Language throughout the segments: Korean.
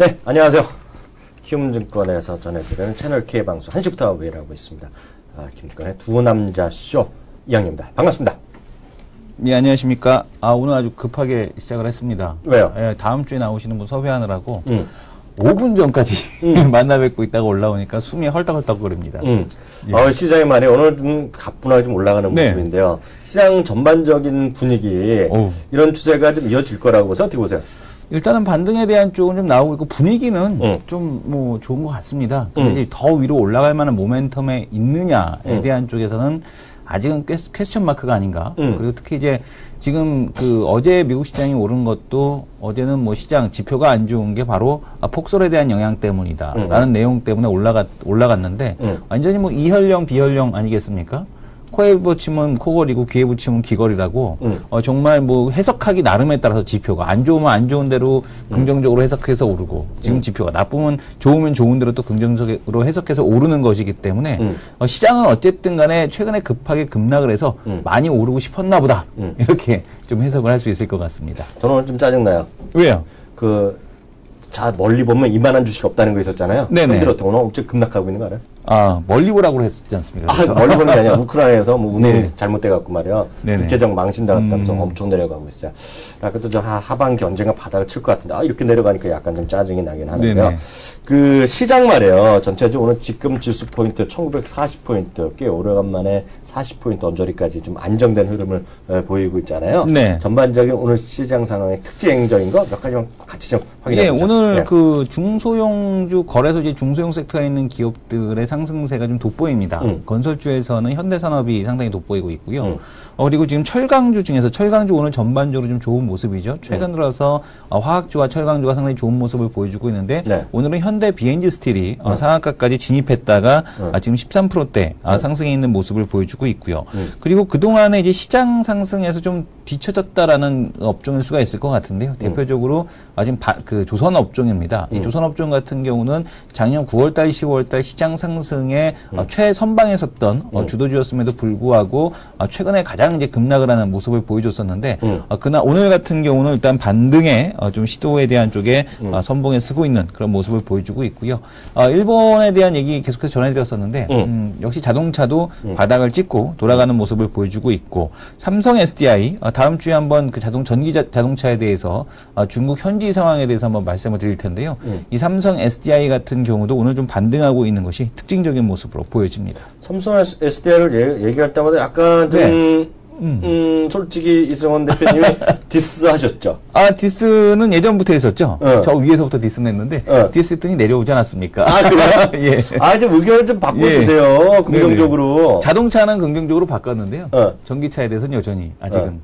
네, 안녕하세요. 키움증권에서 전해드리는 채널 K 방송 1시부터 매일 하고 있습니다. 김주권의 두 남자 쇼 이양입니다. 반갑습니다. 네, 안녕하십니까. 오늘 아주 급하게 시작을 했습니다. 왜요? 다음 주에 나오시는 분 섭외하느라고 5분 전까지 만나 뵙고 있다가 올라오니까 숨이 헐떡헐떡거립니다. 예. 시장이 말이 오늘 좀 가뿐하게 좀 올라가는 네. 모습인데요. 시장 전반적인 분위기 이런 추세가 좀 이어질 거라고 보세요. 어떻게 보세요? 일단은 반등에 대한 쪽은 좀 나오고 있고 분위기는 좀 뭐 좋은 것 같습니다. 근데 더 위로 올라갈 만한 모멘텀에 있느냐에 대한 쪽에서는 아직은 퀘스천 마크가 아닌가. 그리고 특히 이제 지금 어제 미국 시장이 오른 것도 어제는 뭐 시장 지표가 안 좋은 게 바로 폭설에 대한 영향 때문이다. 라는 내용 때문에 올라갔는데 완전히 뭐 이혈령 비혈령 아니겠습니까? 코에 붙이면 코걸이고 귀에 붙이면 귀걸이라고 정말 뭐 해석하기 나름에 따라서 지표가 안 좋으면 안 좋은 대로 긍정적으로 해석해서 오르고 지금 지표가 나쁘면 좋으면 좋은 대로 또 긍정적으로 해석해서 오르는 것이기 때문에 시장은 어쨌든 간에 최근에 급하게 급락을 해서 많이 오르고 싶었나 보다 이렇게 좀 해석을 할 수 있을 것 같습니다. 저는 오늘 좀 짜증나요. 왜요? 멀리 보면 이만한 주식 없다는 거 있었잖아요. 네네. 흔들었다. 오늘 엄청 급락하고 있는 거 알아요? 멀리 보라고 했지 않습니까? 멀리 보는 게 아니라 우크라이나에서 뭐 운행이 잘못돼갖고 말이야. 네네. 국제적 망신당했다면서 엄청 내려가고 있어요. 그래도 좀 하반기 언젠가 바닥을 칠 것 같은데, 이렇게 내려가니까 약간 좀 짜증이 나긴 하는데요. 네네. 시장 말이에요. 전체적으로 오늘 지금 지수 포인트 1940포인트, 꽤 오래간만에 40포인트 언저리까지 좀 안정된 흐름을 보이고 있잖아요. 네. 전반적인 오늘 시장 상황의 특징적인 거 몇 가지만 같이 좀 확인해 보죠. 오늘 중소형주 거래소지 중소형 섹터에 있는 기업들의 상승세가 좀 돋보입니다. 건설주에서는 현대산업이 상당히 돋보이고 있고요. 그리고 지금 철강주 중에서 철강주 오늘 전반적으로 좀 좋은 모습이죠. 최근 들어서 화학주와 철강주가 상당히 좋은 모습을 보여주고 있는데 오늘은 현대 BNG 스틸이 상한가까지 진입했다가 지금 13%대 상승해 있는 모습을 보여주고 있고요. 그리고 그동안에 이제 시장 상승에서 좀 뒤처졌다라는 업종일 수가 있을 것 같은데요. 대표적으로 지금 조선 업종입니다. 이 조선 업종 같은 경우는 작년 9월달, 10월달 시장 상승에 최선방에 섰던 주도주였음에도 불구하고 최근에 가장 이제 급락을 하는 모습을 보여줬었는데 그날 오늘 같은 경우는 일단 반등에 좀 시도에 대한 쪽에 선봉에 서고 있는 그런 모습을 보여주고 있고요. 일본에 대한 얘기 계속해서 전해드렸었는데 역시 자동차도 바닥을 찍고 돌아가는 모습을 보여주고 있고 삼성 SDI 다음 주에 한번 전기 자동차에 대해서 중국 현지 상황에 대해서 한번 말씀을 드릴 텐데요. 이 삼성 SDI 같은 경우도 오늘 좀 반등하고 있는 것이 특징적인 모습으로 보여집니다. 삼성 SDI를 얘기할 때마다 약간 좀 솔직히 이승원 대표님이 디스하셨죠? 디스는 예전부터 했었죠. 저 위에서부터 디스는 했는데 디스 했더니 내려오지 않았습니까? 그래요? 예. 좀 의견을 좀 바꿔주세요. 긍정적으로. 네네. 자동차는 긍정적으로 바꿨는데요. 전기차에 대해서는 여전히 아직은.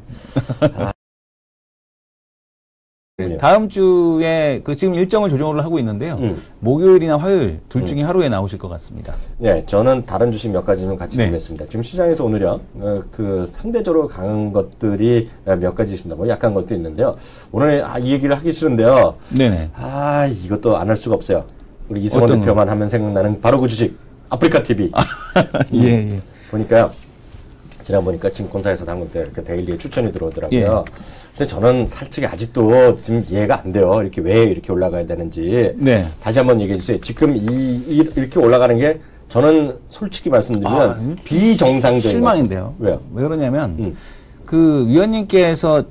다음 주에 지금 일정을 조정을 하고 있는데요. 목요일이나 화요일 둘 중에 하루에 나오실 것 같습니다. 네, 저는 다른 주식 몇 가지 좀 같이 보겠습니다. 지금 시장에서 오늘요, 상대적으로 강한 것들이 몇 가지 있습니다. 뭐 약한 것도 있는데요. 오늘 이 얘기를 하기 싫은데요. 네네. 이것도 안 할 수가 없어요. 우리 이승원 대표만 하면 생각나는 바로 그 주식, 아프리카 TV. 예. 보니까요. 지난 보니까 증권사에서 당근 때 이렇게 데일리에 추천이 들어오더라고요. 근데 저는 솔직히 아직도 지금 이해가 안 돼요. 왜 이렇게 올라가야 되는지. 다시 한번 얘기해 주세요. 지금 이렇게 올라가는 게 저는 솔직히 말씀드리면 비정상적인 실망인데요. 왜요? 왜 그러냐면 위원님께서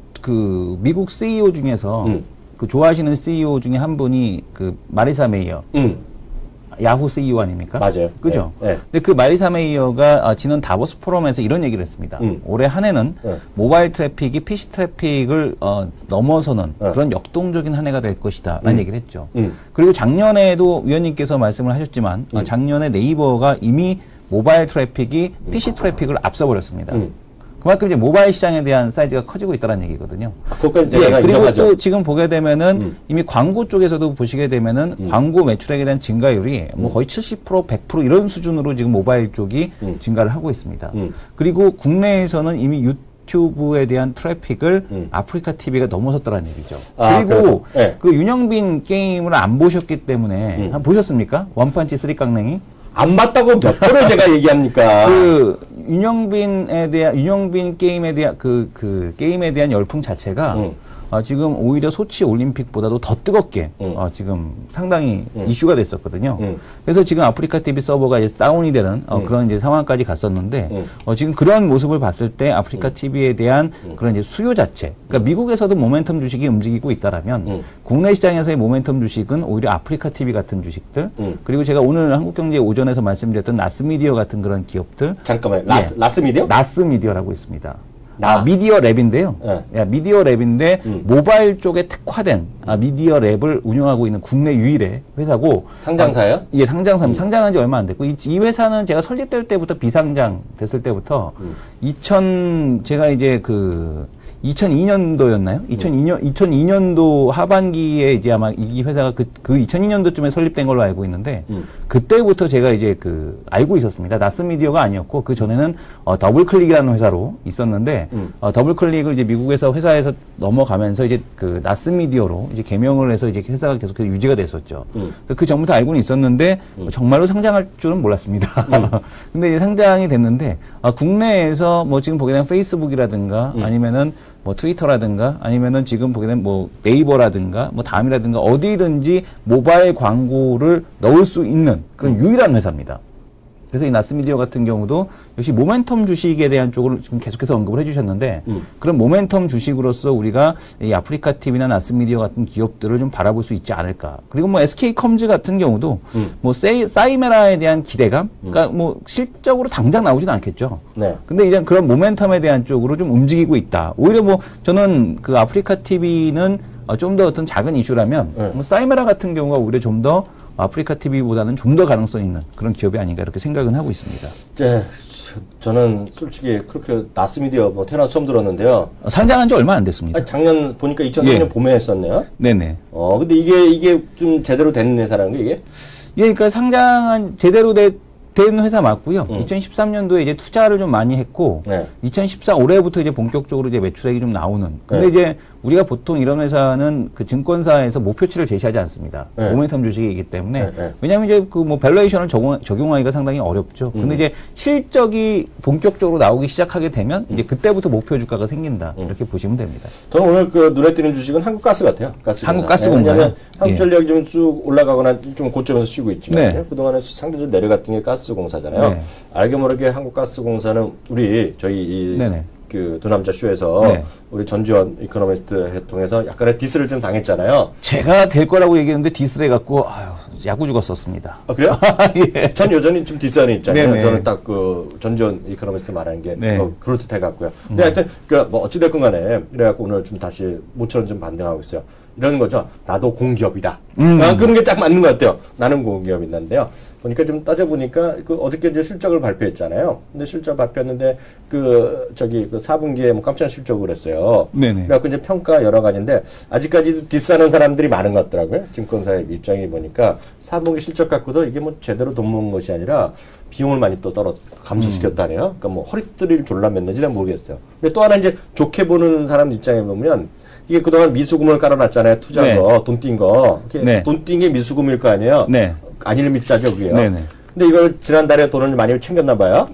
미국 CEO 중에서 좋아하시는 CEO 중에 한 분이 마리사 메이어. 야후 CEO 아닙니까? 맞아요. 그죠? 근데 그 마리사 메이어가 지난 다보스 포럼에서 이런 얘기를 했습니다. 올해 한 해는 모바일 트래픽이 PC 트래픽을 넘어서는 그런 역동적인 한 해가 될 것이다. 라는 얘기를 했죠. 그리고 작년에도 위원님께서 말씀을 하셨지만 작년에 네이버가 이미 모바일 트래픽이 PC 트래픽을 앞서버렸습니다. 그만큼 이제 모바일 시장에 대한 사이즈가 커지고 있다는 얘기거든요. 그것까지 내가 그리고 인정하죠. 또 지금 보게 되면은 이미 광고 쪽에서도 보시게 되면은 광고 매출액에 대한 증가율이 뭐 거의 70%, 100% 이런 수준으로 지금 모바일 쪽이 증가를 하고 있습니다. 그리고 국내에서는 이미 유튜브에 대한 트래픽을 아프리카 TV가 넘어섰다는 얘기죠. 그리고 그 윤영빈 게임을 안 보셨기 때문에 보셨습니까? 원펀치 쓰리 깡냉이? 안 봤다고 몇 번을 제가 얘기합니까? 윤영빈 게임에 대한 게임에 대한 열풍 자체가 지금 오히려 소치 올림픽보다도 더 뜨겁게 지금 상당히 이슈가 됐었거든요. 그래서 지금 아프리카 TV 서버가 이제 다운이 되는 그런 이제 상황까지 갔었는데 지금 그런 모습을 봤을 때 아프리카 TV에 대한 그런 이제 수요 자체, 그러니까 미국에서도 모멘텀 주식이 움직이고 있다라면 국내 시장에서의 모멘텀 주식은 오히려 아프리카 TV 같은 주식들 그리고 제가 오늘 한국경제 오전에서 말씀드렸던 나스미디어 같은 그런 기업들. 잠깐만요. 나스미디어? 나스미디어라고 있습니다. 미디어 랩인데요. 예, 미디어 랩인데 모바일 쪽에 특화된 미디어 랩을 운영하고 있는 국내 유일의 회사고. 상장사예요? 예, 상장사입니다. 상장한 지 얼마 안 됐고 이 회사는 제가 설립될 때부터 비상장 됐을 때부터 제가 이제 2002년도였나요? 2002년도 하반기에 이제 아마 이 회사가 그 2002년도쯤에 설립된 걸로 알고 있는데, 그때부터 제가 이제 알고 있었습니다. 나스미디어가 아니었고, 그 전에는, 더블클릭이라는 회사로 있었는데, 더블클릭을 이제 미국에서 회사에서 넘어가면서 이제 나스미디어로 이제 개명을 해서 이제 회사가 계속 유지가 됐었죠. 그 전부터 알고는 있었는데, 정말로 상장할 줄은 몰랐습니다. 근데 이제 상장이 됐는데, 국내에서 뭐 지금 보게 되면 페이스북이라든가 아니면은 뭐 트위터라든가 아니면은 지금 보게 되면 뭐 네이버라든가 뭐 다음이라든가 어디든지 모바일 광고를 넣을 수 있는 그런 유일한 회사입니다. 그래서 이 나스미디어 같은 경우도 역시 모멘텀 주식에 대한 쪽을 지금 계속해서 언급을 해주셨는데 그런 모멘텀 주식으로서 우리가 이 아프리카 TV나 나스미디어 같은 기업들을 좀 바라볼 수 있지 않을까. 그리고 뭐 SK컴즈 같은 경우도 뭐 사이메라에 대한 기대감, 그러니까 뭐 실적으로 당장 나오지는 않겠죠. 네. 근데 이제 그런 모멘텀에 대한 쪽으로 좀 움직이고 있다. 오히려 뭐 저는 그 아프리카 TV는 좀 더 어떤 작은 이슈라면 뭐 사이메라 같은 경우가 오히려 좀 더 아프리카 TV보다는 좀 더 가능성 있는 그런 기업이 아닌가 이렇게 생각은 하고 있습니다. 네, 저는 솔직히 그렇게 나스미디어 뭐 태어나서 처음 들었는데요. 상장한 지 얼마 안 됐습니다. 작년 보니까 2004년 봄에 했었네요. 네네. 근데 이게 좀 제대로 된 회사라는 게 이게? 예, 그러니까 상장한 제대로 된 회사 맞고요. 2013년도에 이제 투자를 좀 많이 했고, 2014 올해부터 이제 본격적으로 이제 매출액이 좀 나오는. 근데 이제 우리가 보통 이런 회사는 그 증권사에서 목표치를 제시하지 않습니다. 모멘텀 주식이기 때문에. 왜냐하면 이제 그 뭐 밸류에이션을 적용하기가 상당히 어렵죠. 근데 이제 실적이 본격적으로 나오기 시작하게 되면 이제 그때부터 목표 주가가 생긴다. 이렇게 보시면 됩니다. 저는 오늘 눈에 띄는 주식은 한국가스 같아요. 한국가스공사요? 한국전력이 좀 쭉 올라가거나 좀 고점에서 쉬고 있지만 그동안에 상대적으로 내려갔던 게 가스공사잖아요. 알게 모르게 한국가스공사는 저희 그 두남자 쇼에서 우리 전지현 이코노미스트 통해서 약간의 디스를 좀 당했잖아요. 제가 될 거라고 얘기했는데 디스를 해갖고 야구 죽었었습니다. 그래요? 예. 전 여전히 좀 디스하는 입장이에요. 저는 딱 전지현 이코노미스트 말하는 게 그럴듯해갖고요. 근데 하여튼 뭐 어찌됐건 간에 이래갖고 오늘 좀 다시 모처럼 좀 반등하고 있어요. 이런 거죠. 나도 공기업이다. 그런 게 딱 맞는 것 같아요. 나는 공기업인데요. 보니까 좀 따져보니까 어저께 이제 실적을 발표했잖아요. 근데 실적 발표했는데 4분기에 뭐 깜짝 실적을 했어요. 그래갖고 이제 평가 여러 가지인데 아직까지도 디스하는 사람들이 많은 것 같더라고요. 증권사의 입장이 보니까 4분기 실적 갖고도 이게 뭐 제대로 돈 모은 것이 아니라 비용을 많이 또 감소시켰다네요. 그러니까 뭐 허리띠를 졸라맸는지 난 모르겠어요. 근데 또 하나 이제 좋게 보는 사람 입장에 보면 이게 그동안 미수금을 깔아놨잖아요. 투자거, 돈 띈 거. 돈 띈 게 미수금일 거 아니에요? 아니면 밑자죠, 그게요. 근데 이걸 지난달에 돈을 많이 챙겼나봐요.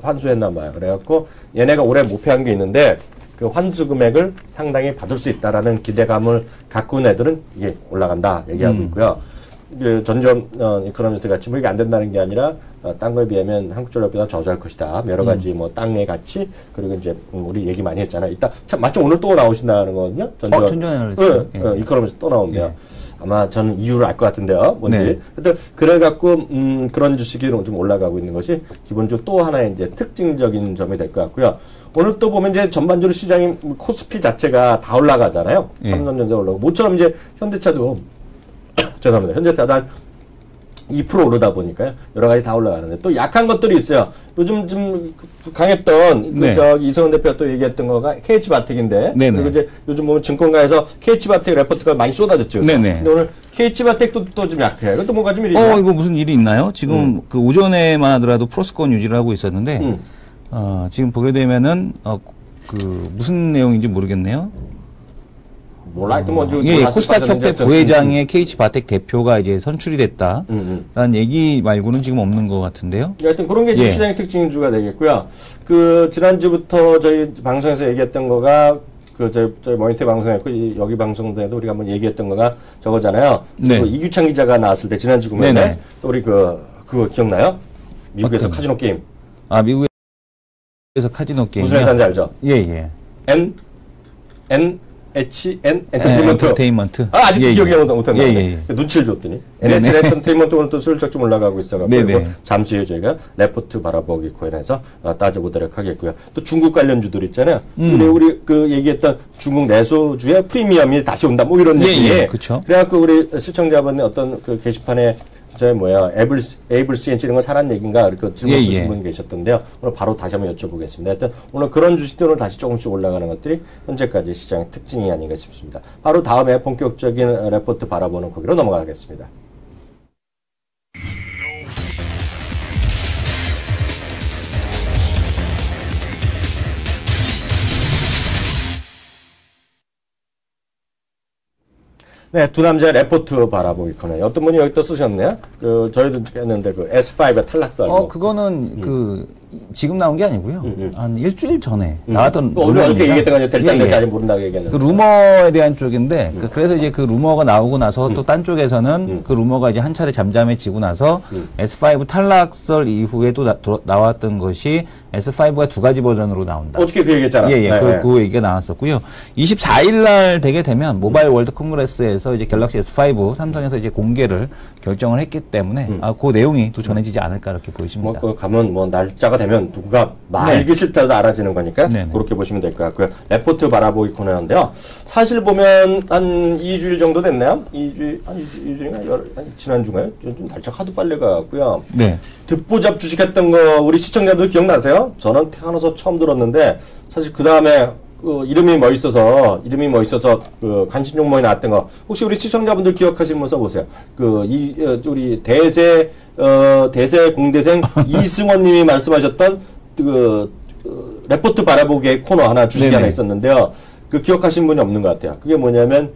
환수했나봐요. 그래갖고 얘네가 올해 목표한 게 있는데 그 환수 금액을 상당히 받을 수 있다라는 기대감을 갖고 있는 애들은 이게 올라간다 얘기하고 있고요. 전전 이코노미스트 같이 뭐 이게 안 된다는 게 아니라 딴 거에 비하면 한국전력보다 저조할 것이다. 여러 가지 뭐 땅의 가치 그리고 이제 우리 얘기 많이 했잖아요. 이따 참 마침 오늘 또 나오신다는 거거든요. 전전 애널리스트. 이코노미스트 또 나옵니다. 아마 저는 이유를 알 것 같은데요. 뭔지. 하여튼 그래갖고 그런 주식이 좀 올라가고 있는 것이 기본적으로 또 하나의 이제 특징적인 점이 될 것 같고요. 오늘 또 보면 이제 전반적으로 시장이 코스피 자체가 다 올라가잖아요. 삼성전자 올라가고 모처럼 이제 현대차도 죄송합니다. 현대차도 한 2% 오르다 보니까요. 여러 가지 다 올라가는데 또 약한 것들이 있어요. 요즘 좀 강했던 이성훈 대표가 또 얘기했던 거가 KH바텍인데 그리고 이제 요즘 보면 증권가에서 KH바텍 레포트가 많이 쏟아졌죠. 근데 오늘 KH바텍도 또 좀 약해요. 이것도 뭐가 좀 일이 이거 무슨 일이 있나요? 지금 그 오전에만 하더라도 플러스권 유지를 하고 있었는데 지금 보게 되면은 무슨 내용인지 모르겠네요. 코스닥 협회 부회장의 KH바텍 대표가 이제 선출이 됐다라는 얘기 말고는 지금 없는 것 같은데요. 하여튼 그런 게 시장의 특징주가 되겠고요. 지난주부터 저희 방송에서 얘기했던 거가 저희 모니터 방송했고 여기 방송에도 우리가 한번 얘기했던 거가 저거잖아요. 네. 그 이규창 기자가 나왔을 때 지난주 금요일에 또 우리 그거 기억나요? 미국에서 카지노 게임. 아, 미국에서 카지노 게임. 무슨 회사인지 알죠? 예. 엔터테인먼트. 아, 아직도 기억이 못한 거예요. 눈치를 줬더니. 엔터테인먼트 오늘 또 슬쩍 좀 올라가고 있어가지고 잠시 후에 저희가 레포트 바라보기 코인에서 따져보도록 하겠고요. 또 중국 관련주들 있잖아요. 우리 그 얘기했던 중국 내수주의 프리미엄이 다시 온다. 뭐 이런 얘기. 그렇죠. 그래갖고 우리 시청자분의 어떤 그 게시판에 에이블 CNC 이런 건 사란 얘기인가 이렇게 질문 주신 분 계셨던데요. 오늘 바로 다시 한번 여쭤보겠습니다. 하여튼 오늘 그런 주식들은 다시 조금씩 올라가는 것들이 현재까지 시장의 특징이 아닌가 싶습니다. 바로 다음에 본격적인 레포트 바라보는 거기로 넘어가겠습니다. 네, 두 남자의 레포트 바라보기 코너. 어떤 분이 여기 또 쓰셨네요. 저희도 했는데, S5의 탈락설. 그거는 지금 나온 게 아니고요. 한 일주일 전에 나왔던. 어떻게 얘기했던 거 될지 안 될지 아직 모른다고 얘기했는데. 그 루머에 대한 쪽인데, 그래서 이제 그 루머가 나오고 나서 또 딴 쪽에서는 그 루머가 이제 한 차례 잠잠해지고 나서 S5 탈락설 이후에 또 나왔던 것이 S5가 두 가지 버전으로 나온다. 어떻게 그 얘기했잖아. 그 얘기가 나왔었고요. 24일 날 되게 되면 모바일 월드 콩그레스에서 이제 갤럭시 S5 삼성에서 이제 공개를 결정을 했기 때문에 그 내용이 또 전해지지 않을까 이렇게 보여집니다. 가면 날짜가 되면 누가 말기 싫다도 알아지는 거니까 그렇게 보시면 될 것 같고요. 레포트 바라보기 코너인데요. 사실 보면 한 2주일 정도 됐나요? 2주인가? 지난주인가요? 좀 날짜 하도 빨리 가고요. 네. 듣보잡 주식했던 거 우리 시청자들 기억나세요? 저는 태어나서 처음 들었는데 사실 그 다음에 이름이 멋있어서 관심 종목이 나왔던 거 혹시 우리 시청자분들 기억하시면 한번 써보세요. 우리 대세 공대생 이승원님이 말씀하셨던 레포트 바라보기의 코너 하나 주식이 하나 있었는데요. 기억하신 분이 없는 것 같아요. 그게 뭐냐면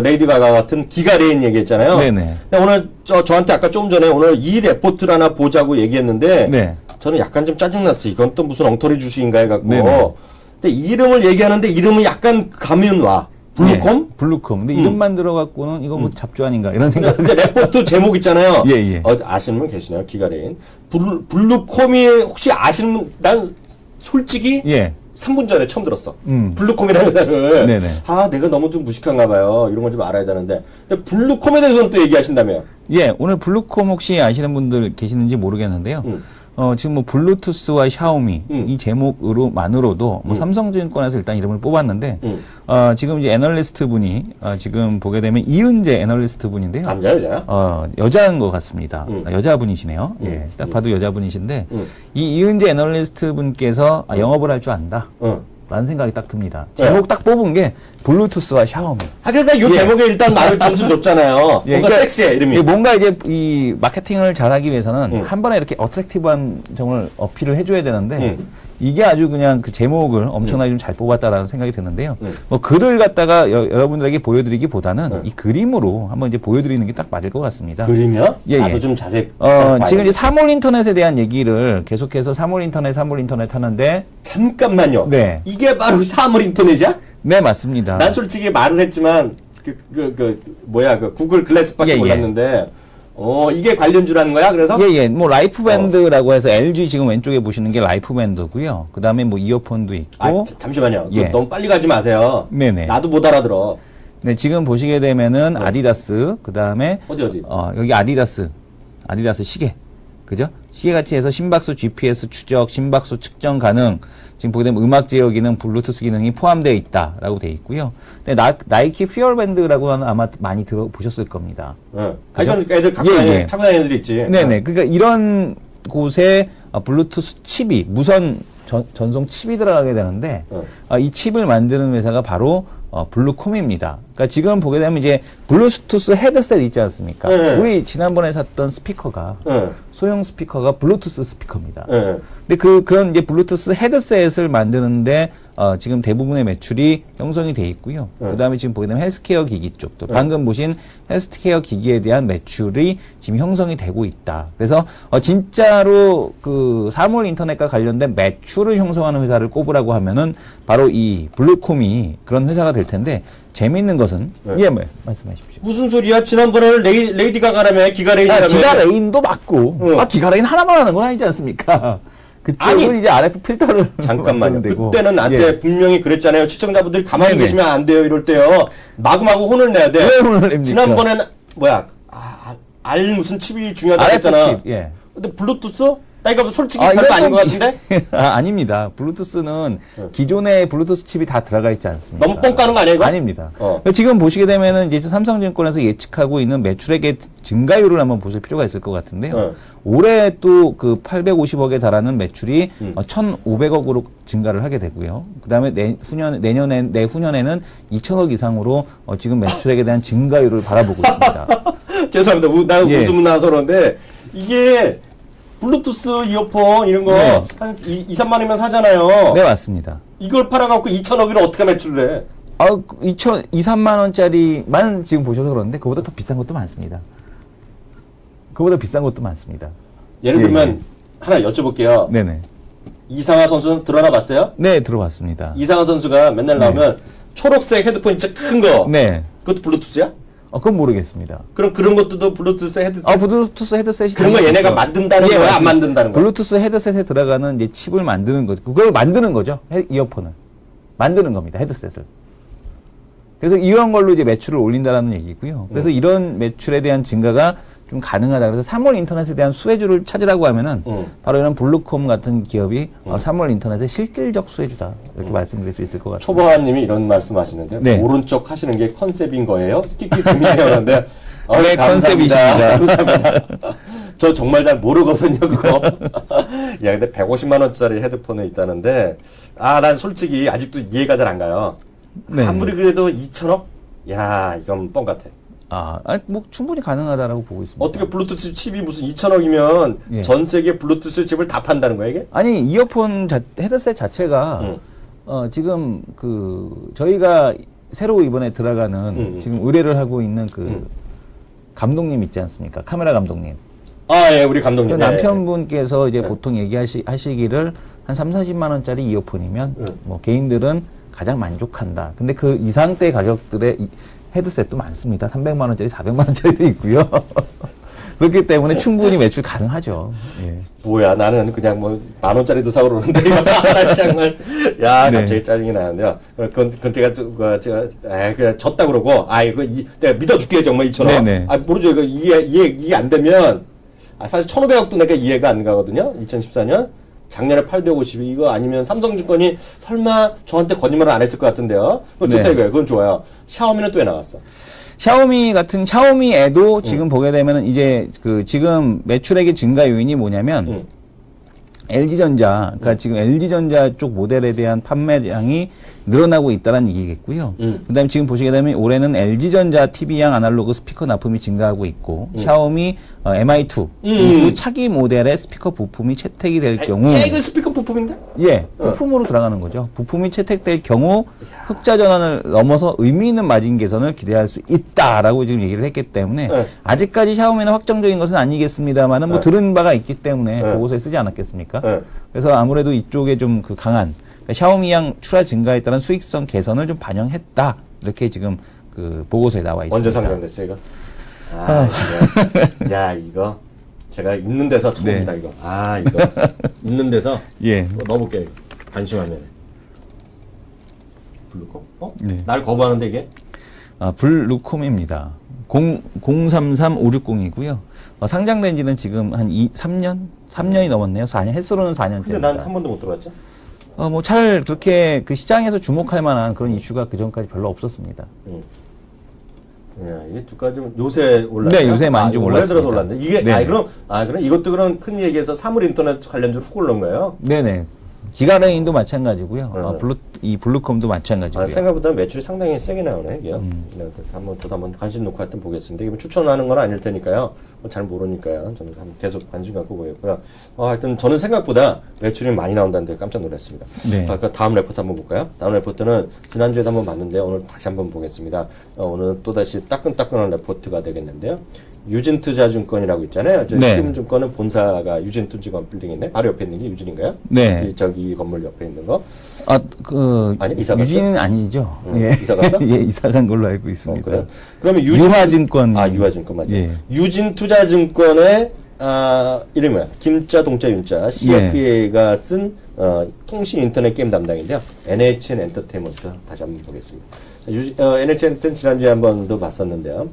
레이디 가가 같은 기가레인 얘기했잖아요. 네네. 근데 오늘 저한테 아까 좀 전에 오늘 이 레포트를 하나 보자고 얘기했는데 저는 약간 좀 짜증났어요. 이건 또 무슨 엉터리 주식인가 해갖고. 근데 이름을 얘기하는데 이름은 약간 감은 와. 블루콤? 블루콤. 근데 이름만 들어갖고는 이거 뭐 잡주 아닌가 이런 생각. 근데 레포트 제목 있잖아요. 예. 아시는 분 계시나요? 기가레인. 블루콤이 혹시 아시는 분, 난 솔직히 3분 전에 처음 들었어. 블루콤이라는 회사를. 내가 너무 좀 무식한가 봐요. 이런 걸 좀 알아야 되는데. 근데 블루콤에 대해서는 또 얘기하신다며요? 오늘 블루콤 혹시 아시는 분들 계시는지 모르겠는데요. 지금 뭐 블루투스와 샤오미 이 제목으로만으로도 뭐 삼성증권에서 일단 이름을 뽑았는데 지금 이제 애널리스트 분이 지금 보게 되면 이은재 애널리스트 분인데요. 남자 여자야? 여자인 것 같습니다. 여자분이시네요. 딱 봐도 여자분이신데 이 이은재 애널리스트 분께서 영업을 할 줄 안다. 라는 생각이 딱 듭니다. 제목 딱 뽑은 게 블루투스와 샤오미. 그래서 이 제목에 일단 말을 점수 줬잖아요. 뭔가 그러니까 섹시해, 이름이. 뭔가 이제 이 마케팅을 잘하기 위해서는 한 번에 이렇게 어트랙티브한 점을 어필을 해줘야 되는데 이게 아주 그냥 그 제목을 엄청나게 좀 잘 뽑았다라는 생각이 드는데요. 뭐 글을 갖다가 여러분들에게 보여드리기보다는 이 그림으로 한번 이제 보여드리는 게 딱 맞을 것 같습니다. 그림이요? 나도 좀 자세히. 지금 이제 사물 인터넷에 대한 얘기를 계속해서 사물 인터넷 하는데. 잠깐만요. 이게 바로 사물 인터넷이야? 네, 맞습니다. 난 솔직히 말은 했지만, 구글 글래스밖에 몰랐는데, 이게 관련주라는 거야? 그래서? 뭐, 라이프밴드라고 해서 LG 지금 왼쪽에 보시는 게 라이프밴드고요. 그 다음에 뭐, 이어폰도 있고. 잠시만요. 너무 빨리 가지 마세요. 나도 못 알아들어. 네, 지금 보시게 되면은 아디다스, 그 다음에. 어디? 여기 아디다스 시계. 그죠? 시계같이 해서 심박수 GPS 추적, 심박수 측정 가능. 지금 보게 되면 음악 제어 기능, 블루투스 기능이 포함되어 있다라고 되어 있고요. 근데 나이키 퓨어밴드라고 하는 아마 많이 들어보셨을 겁니다. 그죠? 애들 타고 다니는 애들 있지. 그러니까 이런 곳에 블루투스 칩이 무선 전송 칩이 들어가게 되는데 이 칩을 만드는 회사가 바로 블루콤입니다. 그러니까 지금 보게 되면 이제 블루투스 헤드셋 있지 않습니까? 네. 우리 지난번에 샀던 스피커가 네. 소형 스피커가 블루투스 스피커입니다. 네. 근데 그런 이제 블루투스 헤드셋을 만드는데 지금 대부분의 매출이 형성이 돼 있고요. 네. 그다음에 지금 보게 되면 헬스케어 기기 쪽도 방금 보신 헬스케어 기기에 대한 매출이 지금 형성이 되고 있다. 그래서 진짜로 그 사물 인터넷과 관련된 매출을 형성하는 회사를 꼽으라고 하면은 바로 이 블루콤이 그런 회사가 될 텐데 재미있는 것은 예, 뭐 말씀하십시오. 무슨 소리야? 지난번에는 레이디 가가라며 기가레인이라며. 기가레인도 맞고 기가레인 하나만 하는 건 아니지 않습니까? 그쪽은 이제 RF 필터를 잠깐만요. 그때는 나한테 분명히 그랬잖아요. 시청자분들이 가만히 계시면 안 돼요. 이럴 때요. 마구마구 혼을 내야 돼. 왜 혼을 냅니까? 지난번에는 뭐야? 알 무슨 칩이 중요하다고 했잖아. 예. 근데 블루투스? 나 이거 솔직히 별거 아닌 것 같은데? 아닙니다. 블루투스는 기존의 블루투스 칩이 다 들어가 있지 않습니까? 너무 뻥 까는 거 아니에요, 이거? 아닙니다. 지금 보시게 되면은 이제 삼성증권에서 예측하고 있는 매출액의 증가율을 한번 보실 필요가 있을 것 같은데요. 올해 또 그 850억에 달하는 매출이 1,500억으로 증가를 하게 되고요. 그 다음에 내후년에는 2,000억 이상으로 지금 매출액에 대한 증가율을 바라보고 있습니다. 죄송합니다. 나 웃음 나서 그러는데 이게 블루투스 이어폰 이런 거 한 2, 3만 원이면 사잖아요. 네, 맞습니다. 이걸 팔아갖고 2,000억이면 어떻게 매출을 해? 2, 3만 원짜리만 지금 보셔서 그러는데 그보다 더 비싼 것도 많습니다. 그보다 비싼 것도 많습니다. 예를 들면 하나 여쭤볼게요. 네네. 이상하 선수는 들어나 봤어요? 네, 들어봤습니다. 이상하 선수가 맨날 나오면 초록색 헤드폰 진짜 큰 거. 네. 그것도 블루투스야? 그건 모르겠습니다. 그럼 그런 것도 블루투스 헤드셋? 블루투스 헤드셋이 그런 거 얘네가 만든다는 거야? 안 만든다는 거야? 블루투스 헤드셋에 들어가는 이제 칩을 만드는 거죠. 그걸 만드는 거죠. 이어폰을. 만드는 겁니다. 헤드셋을. 그래서 이런 걸로 이제 매출을 올린다라는 얘기고요. 그래서 이런 매출에 대한 증가가 좀 가능하다. 그래서 3월 인터넷에 대한 수혜주를 찾으라고 하면은 바로 이런 블루콤 같은 기업이 3월 인터넷의 실질적 수혜주다. 이렇게 말씀드릴 수 있을 것 같아요. 초보아님이 이런 말씀하시는데 네. 오른쪽 하시는 게 컨셉인 거예요? 끼끼 재미네요. 그런데 네, 컨셉이십니다. 감사합니다. 저 정말 잘 모르거든요, 그거. 야, 근데 150만 원짜리 헤드폰이 있다는데 난 솔직히 아직도 이해가 잘 안 가요. 네. 아무리 그래도 2,000억? 야, 이건 뻥 같아. 뭐 충분히 가능하다라고 보고 있습니다. 어떻게 블루투스 칩이 무슨 2,000억이면 전 세계 블루투스 칩을 다 판다는 거야, 이게? 아니, 이어폰 헤드셋 자체가 지금 저희가 새로 이번에 들어가는 지금 의뢰를 하고 있는 감독님 있지 않습니까? 카메라 감독님. 예, 우리 감독님. 남편분께서 이제 보통 얘기하시기를 한 3, 40만 원짜리 이어폰이면 뭐 개인들은 가장 만족한다. 근데 그 이상대 가격들의 헤드셋도 많습니다. 300만 원짜리, 400만 원짜리도 있고요. 그렇기 때문에 충분히 매출 가능하죠. 예. 뭐야, 나는 그냥 뭐 10,000원짜리도 사고 그러는데 정말 갑자기 짜증이 나는데요. 그건 제가 그냥 졌다 그러고 이거 내가 믿어줄게 정말 2,000원. 네네. 모르죠. 이거 이해 안 되면 사실 1,500억도 내가 이해가 안 가거든요. 2014년. 작년에 850이 이거 아니면 삼성증권이 설마 저한테 거짓말을 안 했을 것 같은데요. 그건 좋다 이거예요. 그건 좋아요. 샤오미는 또 왜 나왔어? 샤오미에도 지금 보게 되면은 이제 지금 매출액의 증가 요인이 뭐냐면 LG전자, 그러니까 지금 LG전자 쪽 모델에 대한 판매량이 늘어나고 있다는 얘기겠고요. 그다음에 지금 보시게 되면 올해는 LG전자 TV양 아날로그 스피커 납품이 증가하고 있고 샤오미 MI2 이 차기 모델의 스피커 부품이 채택이 될 경우 이거 스피커 부품인데? 예, 부품으로 들어가는 거죠. 부품이 채택될 경우 흑자 전환을 넘어서 의미 있는 마진 개선을 기대할 수 있다라고 지금 얘기를 했기 때문에 아직까지 샤오미는 확정적인 것은 아니겠습니다만은 뭐 들은 바가 있기 때문에 보고서에 쓰지 않았겠습니까? 그래서 아무래도 이쪽에 좀 강한 샤오미양 출하 증가에 따른 수익성 개선을 좀 반영했다. 이렇게 지금 보고서에 나와 있습니다. 언제 상장됐어 이거? 야, 이거 제가 있는 데서 처음이다 이거. 이거 있는 데서 넣어볼게. 관심하면. 블루콤? 네. 날 거부하는데 이게? 블루콤입니다. 033560이고요. 상장된 지는 지금 한 3년이 넘었네요. 4년. 횟수로는 4년째. 근데 난 한 번도 못 들어봤죠? 뭐 잘 그렇게 시장에서 주목할 만한 그런 이슈가 그 전까지 별로 없었습니다. 이게 주가지 요새 올랐네. 네, 요새 많이 좀 올랐습니다. 올해 들어서 올랐네. 이게 그럼 이것도 그런 큰 얘기해서 사물 인터넷 관련주로 훅 올라온 거예요? 네네. 기가레인도 마찬가지고요. 이 블루컴도 마찬가지고요. 생각보다 매출이 상당히 세게 나오네, 이게. 저도 한번 관심 놓고 하여튼 보겠습니다. 이게 추천하는 건 아닐 테니까요. 잘 모르니까요. 저는 계속 관심 갖고 보겠고요. 하여튼 저는 생각보다 매출이 많이 나온다는데 깜짝 놀랐습니다. 네. 다음 레포트 한번 볼까요? 다음 레포트는 지난주에도 한번 봤는데 오늘 다시 한번 보겠습니다. 오늘 또다시 따끈따끈한 레포트가 되겠는데요. 유진투자증권이라고 있잖아요. 희금증권은 본사가 유진투자증권 빌딩에 있네. 바로 옆에 있는 게 유진인가요? 네. 저기 건물 옆에 있는 거. 아니, 유진은 아니죠. 예. 이사 갔어? 예, 이사 간 걸로 알고 있습니다. 그러면 유화증권. 유화증권 맞아요. 예. 유진투자증권의 이름이 뭐야? 김자, 동자, 윤자. CFA가 쓴 통신 인터넷 게임 담당인데요. NHN 엔터테인먼트 다시 한번 보겠습니다. NHN 엔터테인먼트 지난주에 한 번 더 봤었는데요.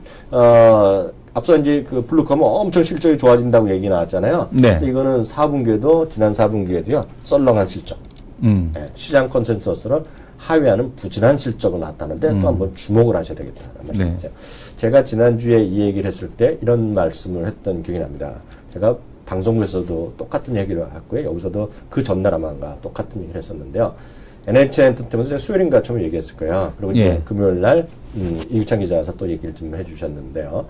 앞서 이제 그 블루컴은 엄청 실적이 좋아진다고 얘기 나왔잖아요. 네. 이거는 4분기에도 지난 4분기에도요. 썰렁한 실적. 네, 시장 컨센서스를 하회하는 부진한 실적을 나왔다는데 또 한번 주목을 하셔야 되겠다는 말씀이세요. 네. 제가 지난주에 이 얘기를 했을 때 이런 말씀을 했던 기억이 납니다. 제가 방송국에서도 똑같은 얘기를 했고요. 여기서도 그 전날 아마가 똑같은 얘기를 했었는데요. NHN 엔터테인먼트 수요일인가 처음 얘기했을 거예요. 그리고 이제 금요일 날 이규찬 기자 와서 또 얘기를 좀 해주셨는데요.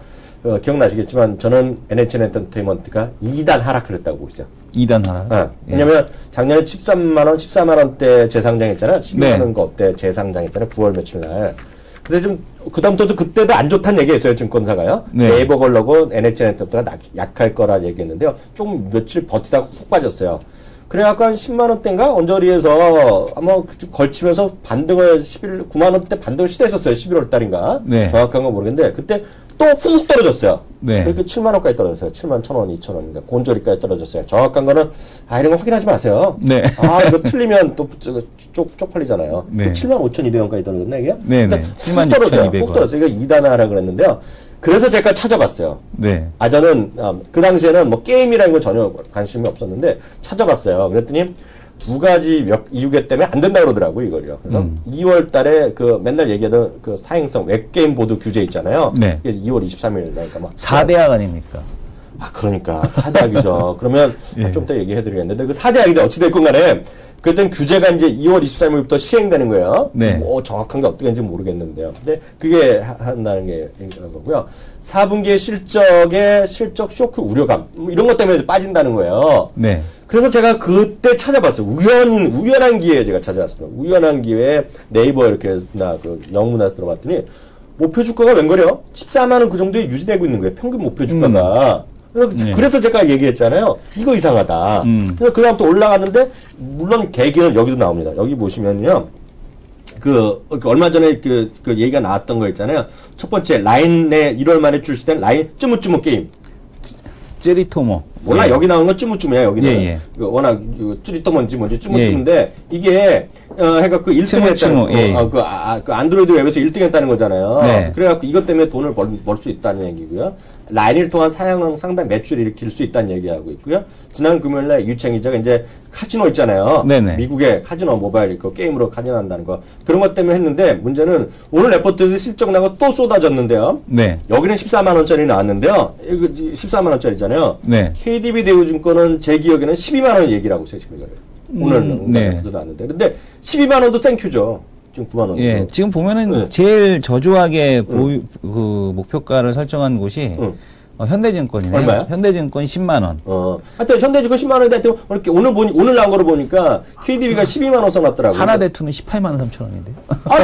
기억나시겠지만 저는 NHN 엔터테인먼트가 2단 하락을 했다고 보고 있어요. 2단 하락? 왜냐면 작년에 14만원 재상장했잖아요. 12만원 어때 재상장했잖아요. 9월 며칠 날. 근데 좀 그다음부터도 그때도 안 좋다는 얘기했어요. 증권사가요. 네이버 걸려고 NHN 엔터테인먼트가 약할 거라 얘기했는데요. 조금 며칠 버티다가 훅 빠졌어요. 그래갖고 한 10만원대인가? 언저리에서 아마 걸치면서 반등을 9만원대 반등을 시도했었어요. 11월 달인가? 네. 정확한 건 모르겠는데, 그때 또 훅 떨어졌어요. 네. 그러니까 7만원까지 떨어졌어요. 7만 1,000원, 2,000원인가. 곤저리까지 떨어졌어요. 정확한 거는, 이런 거 확인하지 마세요. 네. 이거 틀리면 또 쪽팔리잖아요. 네. 75,200원까지 떨어졌나, 이게? 네. 네. 76,200원. 훅 떨어졌어요. 이거 2단 하라 그랬는데요. 그래서 제가 찾아봤어요. 네. 저는, 그 당시에는 뭐 게임이라는 건 전혀 관심이 없었는데, 찾아봤어요. 그랬더니, 두 가지 이유 때문에 안 된다 그러더라고요, 이걸요. 그래서 2월 달에 맨날 얘기하던 그 사행성 웹게임 보드 규제 있잖아요. 네. 2월 23일 나니까 막. 4대학 아닙니까? 그러니까. 4대학이죠. 그러면 좀 더 얘기해 드리겠는데, 그 4대학인데 어찌됐건 간에, 그랬던 규제가 이제 2월 23일부터 시행되는 거예요. 네. 정확한 게 어떻게 되는지 모르겠는데요. 근데 그게 한다는 게 거고요. 4분기의 실적 쇼크 우려감, 이런 것 때문에 빠진다는 거예요. 네. 그래서 제가 그때 찾아봤어요. 우연한 기회에 제가 찾아봤어요. 우연한 기회에 네이버 이렇게 영문에서 들어봤더니, 목표 주가가 웬걸요? 14만원 그 정도에 유지되고 있는 거예요. 평균 목표 주가가. 그래서 제가 얘기했잖아요. 이거 이상하다. 그래서 그다음부터 올라갔는데, 물론 계기는 여기도 나옵니다. 여기 보시면요. 얼마 전에 그 얘기가 나왔던 거 있잖아요. 첫 번째, 라인에 1월 말에 출시된 라인 쯔무쯔무 게임. 찌리토모. 몰라, 여기 나오는 건 쯔무쯔무야, 여기는. 워낙, 찌리토모인지 뭔지 쯔무쯔무인데, 이게, 해갖고 1등 했다는 거. 그 안드로이드 웹에서 1등 했다는 거잖아요. 네. 그래갖고 이것 때문에 돈을 벌 수 있다는 얘기고요. 라인을 통한 사용 상당 매출을 일으킬 수 있다는 얘기하고 있고요. 지난 금요일날 유채 기자가 이제 카지노 있잖아요. 네네. 미국의 카지노 모바일 게임으로 카지노 한다는 거. 그런 것 때문에 했는데 문제는 오늘 레포트들이 실적 나고 또 쏟아졌는데요. 네. 여기는 14만원짜리 나왔는데요. 이거 14만원짜리잖아요. 네. KDB 대우증권은 제 기억에는 12만원 얘기라고 했어요. 지금 오늘 나왔는데. 근데 12만원도 생큐죠. 지금 9만원. 예, 지금 보면은 제일 저조하게 그 목표가를 설정한 곳이 현대증권이네요. 얼마요? 현대증권 10만원. 하여튼 현대증권 10만원인데 하여튼 이렇게 오늘 나온 거로 보니까 KDB가 12만원 써놨더라고요. 하나대투는 18만 3천 원인데요.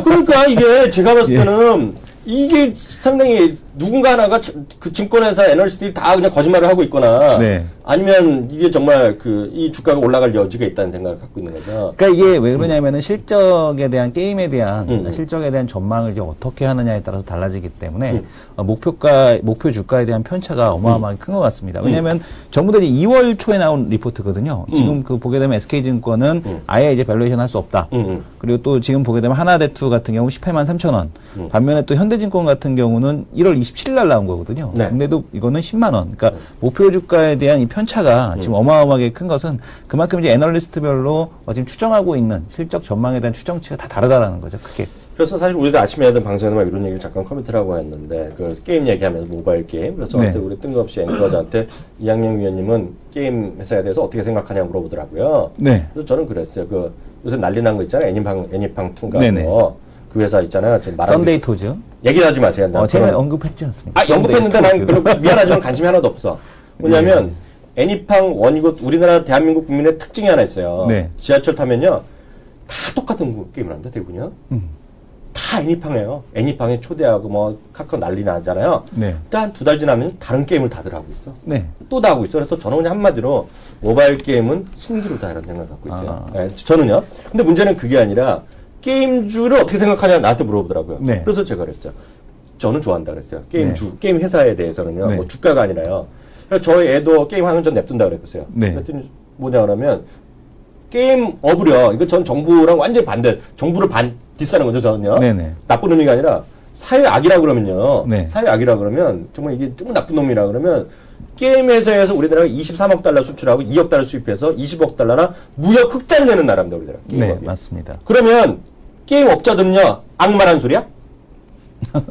그러니까 이게 제가 봤을 때는 이게 상당히 누군가 하나가 그 증권회사 애널리스트들이 다 그냥 거짓말을 하고 있거나 아니면 이게 정말 이 주가가 올라갈 여지가 있다는 생각을 갖고 있는 거죠. 그러니까 이게 왜 그러냐면은 실적에 대한 게임에 대한 실적에 대한 전망을 이제 어떻게 하느냐에 따라서 달라지기 때문에 목표 주가에 대한 편차가 어마어마하게 큰 것 같습니다. 왜냐하면 전부 다 2월 초에 나온 리포트거든요. 지금 보게 되면 SK증권은 아예 이제 밸류에이션 할 수 없다. 그리고 또 지금 보게 되면 하나대투 같은 경우 18만 3천 원. 반면에 또 현대증권 같은 경우는 1월 27일 날 나온 거거든요. 네. 근데도 이거는 10만 원. 그러니까 목표 주가에 대한 이 편차가 지금 어마어마하게 큰 것은 그만큼 이제 애널리스트별로 지금 추정하고 있는 실적 전망에 대한 추정치가 다 다르다라는 거죠. 크게. 그래서 사실 우리도 아침에 하던 방송에서 이런 얘기를 잠깐 커멘트라고 했는데 그 게임 얘기하면서 모바일 게임 그래서 네. 우리 뜬금없이 앵커들한테 이학영 위원님은 게임 회사에 대해서 어떻게 생각하냐고 물어보더라고요. 네. 그래서 저는 그랬어요. 그 요새 난리 난 거 있잖아요. 애니팡 2인가 네네. 그 회사 있잖아요. 지금 썬데이 토즈. 얘기를 하지 마세요. 제가 언급했지 않습니까? 언급했는데 난 미안하지만 관심이 하나도 없어. 뭐냐면 애니팡 1이고 우리나라 대한민국 국민의 특징이 하나 있어요. 네. 지하철 타면요. 다 똑같은 게임을 한다 대부분요. 다 애니팡이에요. 애니팡에 초대하고 뭐 카카오 난리 나잖아요. 네. 한 2달 지나면 다른 게임을 다들 하고 있어. 네. 또 다 하고 있어. 그래서 저는 그냥 한마디로 모바일 게임은 신기루다 이런 생각을 갖고 있어요. 네, 저는요. 근데 문제는 그게 아니라 게임주를 어떻게 생각하냐 나한테 물어보더라고요. 네. 그래서 제가 그랬죠. 저는 좋아한다 그랬어요. 게임주, 게임 회사에 대해서는요. 네. 뭐 주가가 아니라요. 그래서 저희 애도 게임 하면 전 냅둔다 그랬어요. 네. 그랬더니 뭐냐 그러면 게임 업으려 이거 전 정부랑 완전히 반대. 정부를 디스하는 거죠 저는요. 네네. 나쁜 의미가 아니라 사회악이라 그러면요. 네. 사회악이라 그러면 정말 이게 좀 나쁜 놈이라 그러면 게임 회사에서 우리나라가 23억 달러 수출하고 2억 달러 수입해서 20억 달러나 무역 흑자를 내는 나라입니다 우리나라. 네, 맞습니다. 그러면 게임 업자들은요 악마란 소리야?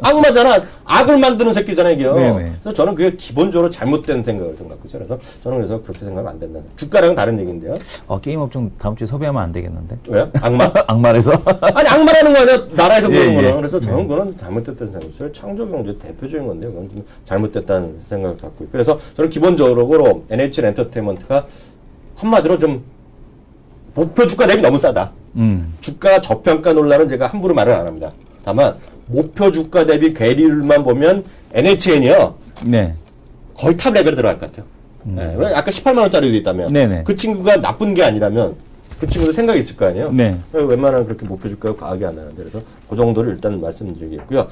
악마잖아. 악을 만드는 새끼잖아요, 이게요. 네네. 그래서 저는 그게 기본적으로 잘못된 생각을 좀 갖고 있어요. 그래서 저는 그래서 그렇게 생각하면 안 된다. 주가랑은 다른 얘기인데요. 게임 업종 다음 주에 섭외하면 안 되겠는데? 왜요? 악마? 악마래서? 아니, 악마라는 거 아니야. 나라에서 그러는 거는. 그래서 저는 네. 그건 잘못됐다는 생각이었어요. 창조경제 대표적인 건데, 그건 좀 잘못됐다는 생각을 갖고 있고. 그래서 저는 기본적으로 NHL 엔터테인먼트가 한마디로 좀 목표 주가 대비 너무 싸다. 주가 저평가 논란은 제가 함부로 말을 안 합니다. 다만 목표 주가 대비 괴리율만 보면 NHN이요. 네. 거의 탑 레벨에 들어갈 것 같아요. 네. 왜 아까 18만 원짜리도 있다면 네네. 그 친구가 나쁜 게 아니라면 그 친구도 생각이 있을 거 아니에요. 네. 웬만하면 그렇게 목표 주가가 과하게 안 나는데 그래서 그 정도를 일단 말씀드리겠고요.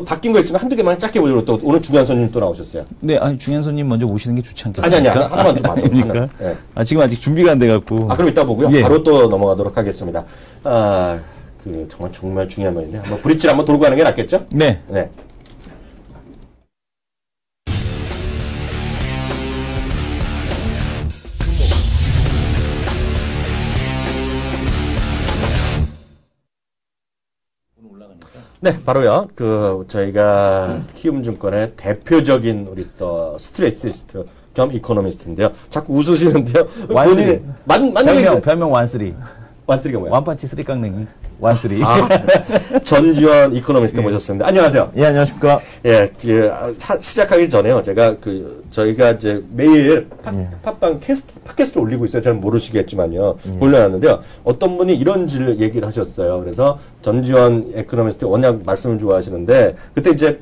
바뀐 거 있으면 한두 개만 짧게 보도록 또 오늘 중요한 손님 또 나오셨어요. 네, 아니 중요한 손님 먼저 모시는 게 좋지 않겠습니까? 아니 하나만 좀 봐도 그러니까. 네. 지금 아직 준비가 안 돼갖고. 그럼 이따 보고요. 예. 바로 또 넘어가도록 하겠습니다. 정말 중요한 말인데 한번 브릿지를 한번 돌고 가는 게 낫겠죠? 네. 네. 네, 바로요. 저희가 키움증권의 대표적인 우리 또 스트레이티스트 겸 이코노미스트인데요. 자꾸 웃으시는데요. 완쓰리. 별명 완쓰리. 완쓰리가 뭐야? 완판치 쓰리 깡냉이. 완쓰리. 전지현 이코노미스트 모셨습니다. 안녕하세요. 예, 안녕하십니까. 예, 시작하기 전에요. 저희가 이제 매일 팟빵 팟캐스트를 올리고 있어요. 잘 모르시겠지만요. 올려놨는데요. 어떤 분이 이런 얘기를 하셨어요. 그래서 전지현 이코노미스트 워낙 말씀을 좋아하시는데, 그때 이제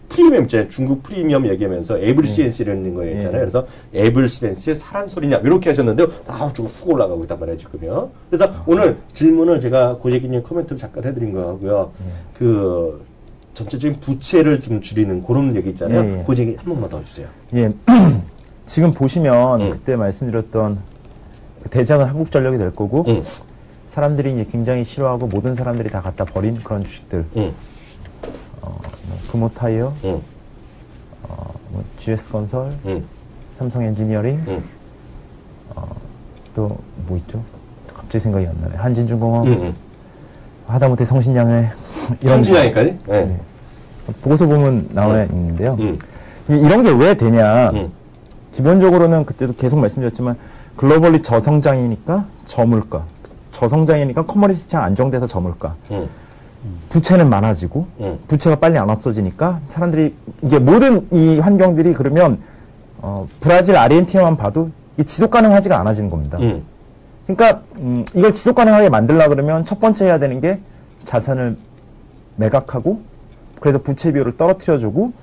프리미엄, 중국 프리미엄 얘기하면서 에이블 CNC라는 거 있잖아요. 그래서 에이블 CNC의 사람 소리냐, 이렇게 하셨는데요. 쭉 훅 올라가고 있단 말이에요, 지금요. 그래서 오늘 질문을 제가 고재기님 코멘트를 잠깐 해드린 거고요. 전체적인 부채를 좀 줄이는 그런 얘기 있잖아요. 고재기 한 번만 더 해주세요. 예. 지금 보시면 그때 말씀드렸던 대장은 한국전력이 될 거고, 사람들이 이제 굉장히 싫어하고 모든 사람들이 다 갖다 버린 그런 주식들. 금호타이어, GS건설, 삼성엔지니어링, 또 뭐 있죠? 갑자기 생각이 안 나네. 한진중공업, 하다못해 성신양회 이런. 성신양회까지? 네. 보고서 보면 나와 있는데요. 이런 게 왜 되냐? 기본적으로는 그때도 계속 말씀드렸지만 글로벌리 저성장이니까 저물가, 저성장이니까 커머디티 시장 안정돼서 저물가. 부채는 많아지고 부채가 빨리 안 없어지니까 사람들이 이게 모든 이 환경들이 그러면 브라질, 아르헨티나만 봐도 이게 지속 가능하지가 않아지는 겁니다. 그러니까 이걸 지속 가능하게 만들려 그러면 첫 번째 해야 되는 게 자산을 매각하고 그래서 부채 비율을 떨어뜨려주고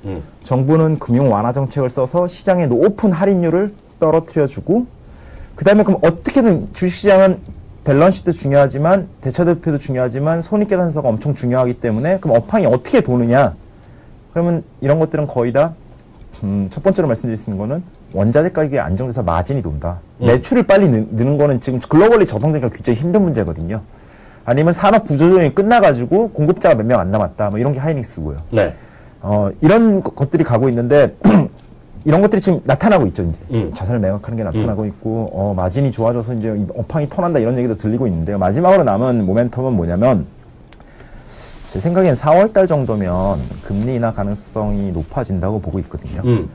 정부는 금융 완화 정책을 써서 시장의 높은 할인율을 떨어뜨려주고 그 다음에 그럼 어떻게든 주식시장은 밸런스도 중요하지만 대차대표도 중요하지만 손익계산서가 엄청 중요하기 때문에 그럼 업황이 어떻게 도느냐? 그러면 이런 것들은 거의 다 첫 번째로 말씀드릴 수 있는 거는 원자재 가격이 안정돼서 마진이 돈다. 매출을 빨리 느는 거는 지금 글로벌리 저성장기가 굉장히 힘든 문제거든요. 아니면 산업 구조조정이 끝나가지고 공급자가 몇 명 안 남았다. 뭐 이런 게 하이닉스고요. 네. 이런 것들이 가고 있는데 이런 것들이 지금 나타나고 있죠. 이제 자산을 매각하는 게 나타나고 있고 마진이 좋아져서 이제 업황이 턴한다 이런 얘기도 들리고 있는데요. 마지막으로 남은 모멘텀은 뭐냐면 제 생각엔 4월달 정도면 금리 인하 가능성이 높아진다고 보고 있거든요.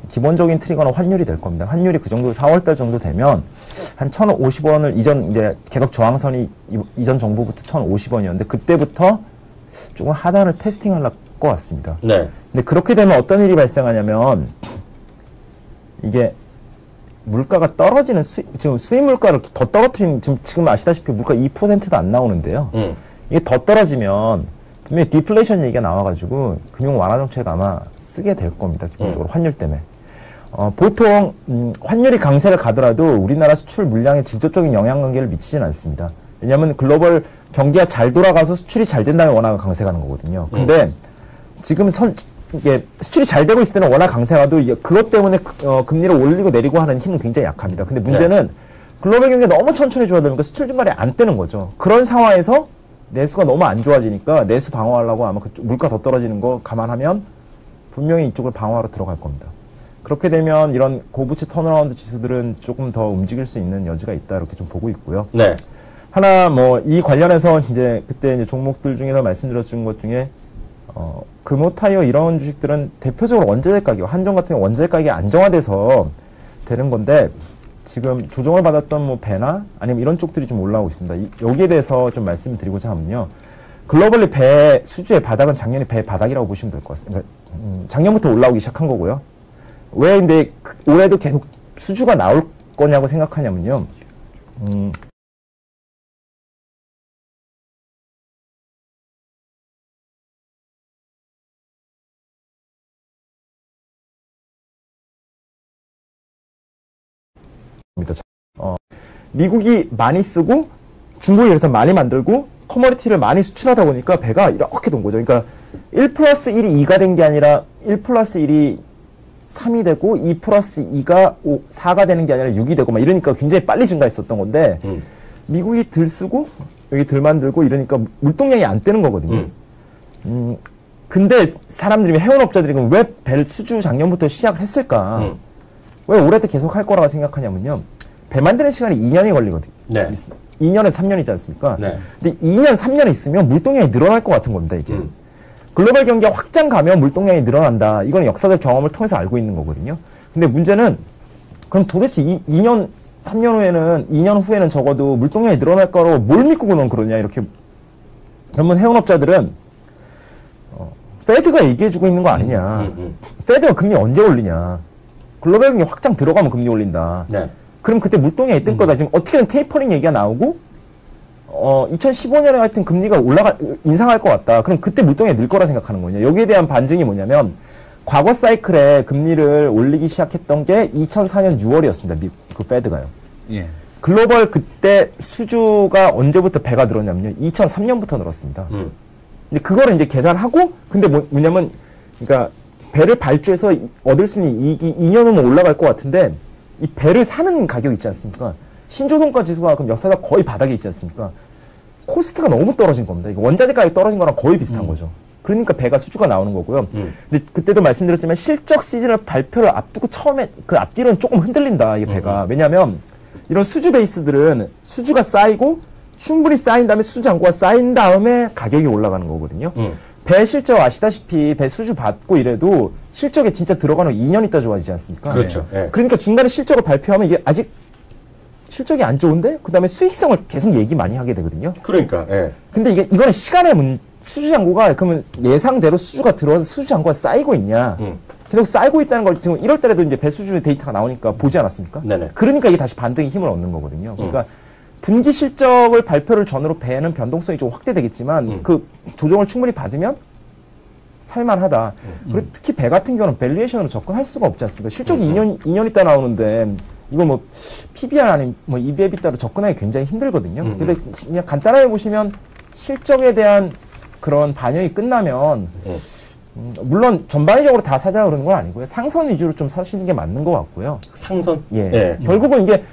기본적인 트리거는 환율이 될 겁니다. 환율이 그 정도 4월달 정도 되면 한 1,050원을 이제 계속 저항선이 이전 정보부터 1,050원이었는데 그때부터 조금 하단을 테스팅할 것 같습니다. 네. 근데 그렇게 되면 어떤 일이 발생하냐면 이게 물가가 떨어지는 지금 수입 물가를 더 떨어뜨리는 지금 아시다시피 물가 2%도 안 나오는데요. 이게 더 떨어지면 분명히 디플레이션 얘기가 나와가지고 금융 완화 정책 아마 쓰게 될 겁니다. 기본적으로 환율 때문에. 보통 환율이 강세를 가더라도 우리나라 수출 물량에 직접적인 영향관계를 미치지는 않습니다. 왜냐하면 글로벌 경기가 잘 돌아가서 수출이 잘 된다면 원화가 강세 가는 거거든요. 근데 지금은 이게 수출이 잘 되고 있을 때는 원화 강세가도 그것 때문에 금리를 올리고 내리고 하는 힘은 굉장히 약합니다. 근데 문제는 글로벌 경기가 너무 천천히 좋아지니까 수출 증가율이 안 뜨는 거죠. 그런 상황에서 내수가 너무 안 좋아지니까 내수 방어하려고 아마 물가 더 떨어지는 거 감안하면 분명히 이쪽을 방어하러 들어갈 겁니다. 그렇게 되면 이런 고부채 턴어라운드 지수들은 조금 더 움직일 수 있는 여지가 있다 이렇게 좀 보고 있고요. 네. 하나 이 관련해서 이제 그때 이제 종목들 중에서 말씀드렸던 것 중에 금호타이어 이런 주식들은 대표적으로 원자재 가격, 한정 같은 경우 원자재 가격이 안정화돼서 되는 건데 지금 조정을 받았던 배나 아니면 이런 쪽들이 좀 올라오고 있습니다. 여기에 대해서 좀 말씀을 드리고자 하면요. 글로벌리 배 수주의 바닥은 작년에 배 바닥이라고 보시면 될 것 같습니다. 그러니까 작년부터 올라오기 시작한 거고요. 왜 근데 올해도 계속 수주가 나올 거냐고 생각하냐면요. 미국이 많이 쓰고 중국이 그래서 많이 만들고 커머디티를 많이 수출하다 보니까 배가 이렇게 돈 거죠. 그러니까 1 플러스 1이 2가 된 게 아니라 1 플러스 1이 3이 되고 2 플러스 2가 4가 되는 게 아니라 6이 되고 막 이러니까 굉장히 빨리 증가했었던 건데 미국이 들 쓰고 여기 들 만들고 이러니까 물동량이 안 뜨는 거거든요. 근데 사람들이 해운업자들이 그럼 왜 배를 수주 작년부터 시작을 했을까? 왜 올해도 계속 할 거라고 생각하냐면요. 배 만드는 시간이 2년이 걸리거든요. 네. 2년에서 3년이지 않습니까? 네. 근데 2년, 3년 있으면 물동량이 늘어날 것 같은 겁니다, 이게. 글로벌 경기가 확장 가면 물동량이 늘어난다. 이건 역사적 경험을 통해서 알고 있는 거거든요. 근데 문제는 그럼 도대체 2년, 3년 후에는, 2년 후에는 적어도 물동량이 늘어날 거라고 뭘 믿고 그러냐, 이렇게. 그러면 해운업자들은, 페드가 얘기해주고 있는 거 아니냐. 페드가 금리 언제 올리냐. 글로벌 경기 확장 들어가면 금리 올린다. 네. 그럼 그때 물동량이 뜬 거다. 지금 어떻게든 테이퍼링 얘기가 나오고, 2015년에 하여튼 금리가 인상할 것 같다. 그럼 그때 물동량이 늘 거라 생각하는 거냐. 여기에 대한 반증이 뭐냐면, 과거 사이클에 금리를 올리기 시작했던 게 2004년 6월이었습니다. 그 페드가요. 예. 글로벌 그때 수주가 언제부터 배가 늘었냐면요. 2003년부터 늘었습니다. 근데 그거를 이제 계산하고, 근데 뭐냐면, 그러니까 배를 발주해서 얻을 수 있는 이익이 2년 후면 올라갈 것 같은데, 이 배를 사는 가격 있지 않습니까? 신조선가 지수가 그럼 역사상 거의 바닥에 있지 않습니까? 코스트가 너무 떨어진 겁니다. 이거 원자재 가격이 떨어진 거랑 거의 비슷한 거죠. 그러니까 배가 수주가 나오는 거고요. 근데 그때도 말씀드렸지만 실적 시즌을 발표를 앞두고 처음에 그 앞뒤로는 조금 흔들린다, 이 배가. 왜냐하면 이런 수주 베이스들은 수주가 쌓이고 충분히 쌓인 다음에 수주 잔고가 쌓인 다음에 가격이 올라가는 거거든요. 배 실적 아시다시피 배 수주 받고 이래도 실적에 진짜 들어가는 2년 있다 좋아지지 않습니까? 그렇죠. 네. 그러니까 중간에 실적을 발표하면 이게 아직 실적이 안 좋은데 그 다음에 수익성을 계속 얘기 많이 하게 되거든요. 그러니까. 예. 근데 이거는 시간의 수주 잔고가 그러면 예상대로 수주가 들어와서 수주 잔고가 쌓이고 있냐? 계속 쌓이고 있다는 걸 지금 1월 달에도 이제 배 수주 데이터가 나오니까 보지 않았습니까? 네네. 그러니까 이게 다시 반등의 힘을 얻는 거거든요. 그러니까 분기 실적을 발표를 전후로 배는 변동성이 좀 확대되겠지만 그 조정을 충분히 받으면 살만하다. 그리고 특히 배 같은 경우는 밸류에이션으로 접근할 수가 없지 않습니까? 실적이 2년 있다 나오는데 이걸 뭐 PBR 아니면 뭐 EV/EBITDA로 접근하기 굉장히 힘들거든요. 근데 그냥 간단하게 보시면 실적에 대한 그런 반영이 끝나면 물론 전반적으로 다 사자 그러는 건 아니고요. 상선 위주로 좀 사시는 게 맞는 것 같고요. 상선? 예. 결국은 이게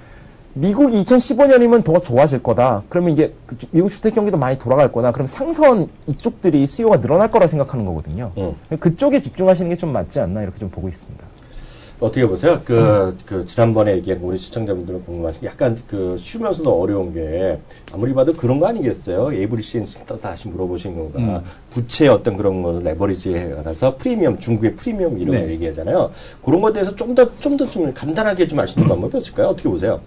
미국이 2015년이면 더 좋아질 거다. 그러면 이게 미국 주택 경기도 많이 돌아갈 거다. 그럼 상선 이쪽들이 수요가 늘어날 거라 생각하는 거거든요. 그쪽에 집중하시는 게 좀 맞지 않나 이렇게 좀 보고 있습니다. 어떻게 보세요? 그 지난번에 얘기한 우리 시청자분들은 궁금하신 게 약간 쉬우면서도 어려운 게 아무리 봐도 그런 거 아니겠어요? 에이블리시엔스 다시 물어보신 거가 부채 어떤 그런 거 레버리지에 관해서 프리미엄, 중국의 프리미엄 이런 거 얘기하잖아요. 그런 거에 대해서 좀 더 간단하게 좀 알 수 있는 방법이 없을까요? 어떻게 보세요?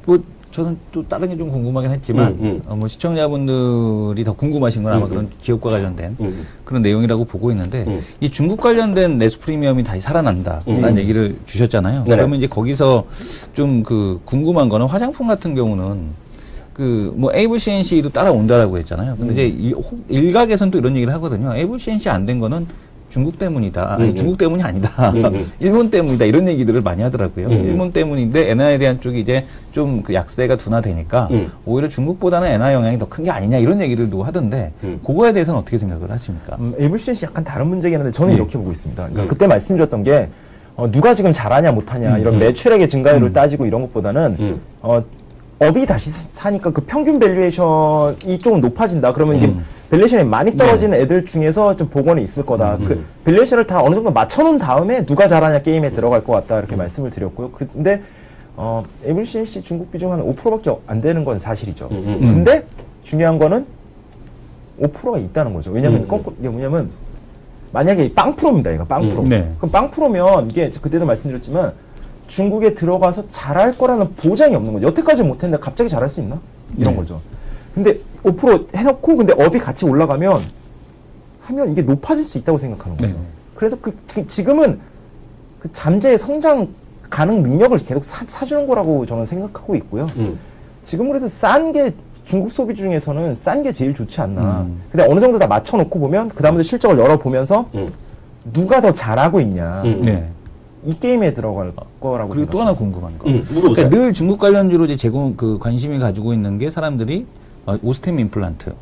뭐 저는 또 다른 게 좀 궁금하긴 했지만 뭐 시청자분들이 더 궁금하신 건 아마 그런 기업과 관련된 그런 내용이라고 보고 있는데 이 중국 관련된 내수 프리미엄이 다시 살아난다라는 얘기를 주셨잖아요. 그러면 이제 거기서 좀 궁금한 거는 화장품 같은 경우는 뭐 에이블CNC도 따라온다라고 했잖아요. 근데 이제 일각에서는 또 이런 얘기를 하거든요. 에이블CNC 안 된 거는 중국 때문이다. 아니, 중국 때문이 아니다. 일본 때문이다. 이런 얘기들을 많이 하더라고요. 일본 때문인데 엔화에 대한 쪽이 이제 좀 약세가 둔화되니까 오히려 중국보다는 엔화 영향이 더 큰 게 아니냐 이런 얘기들도 하던데 그거에 대해서는 어떻게 생각을 하십니까? 에이블CNC 약간 다른 문제긴 한데 저는 이렇게 보고 있습니다. 그러니까 그때 말씀드렸던 게 누가 지금 잘하냐 못하냐 이런 매출액의 증가율을 따지고 이런 것보다는 업이 다시 사니까 그 평균 밸류에이션이 조금 높아진다. 그러면 이게 밸류에이션이 많이 떨어지는 애들 중에서 좀 복원이 있을 거다. 그 밸류에이션을 다 어느 정도 맞춰놓은 다음에 누가 잘하냐 게임에 들어갈 것 같다. 이렇게 말씀을 드렸고요. 근데 에이블CNC 중국 비중 한 5%밖에 안 되는 건 사실이죠. 근데 중요한 거는 5%가 있다는 거죠. 왜냐면 이게 뭐냐면 만약에 빵 프로입니다. 얘가 빵 프로. 그럼 빵 프로면 이게 그때도 말씀드렸지만 중국에 들어가서 잘할 거라는 보장이 없는 거죠. 여태까지 못했는데 갑자기 잘할 수 있나? 이런 거죠. 근데 5% 해놓고 근데 업이 같이 올라가면 하면 이게 높아질 수 있다고 생각하는 거죠. 그래서 지금은 그 잠재의 성장 가능 능력을 계속 사주는 거라고 저는 생각하고 있고요. 지금 그래서 싼 게 중국 소비 중에서는 싼 게 제일 좋지 않나. 근데 어느 정도 다 맞춰놓고 보면 그 다음부터 실적을 열어보면서 누가 더 잘하고 있냐. 이 게임에 들어갈 거라고. 그리고 또 하나 궁금한 거. 그러니까 늘 중국 관련주로 이제 관심이 가지고 있는 게 사람들이 오스템 임플란트.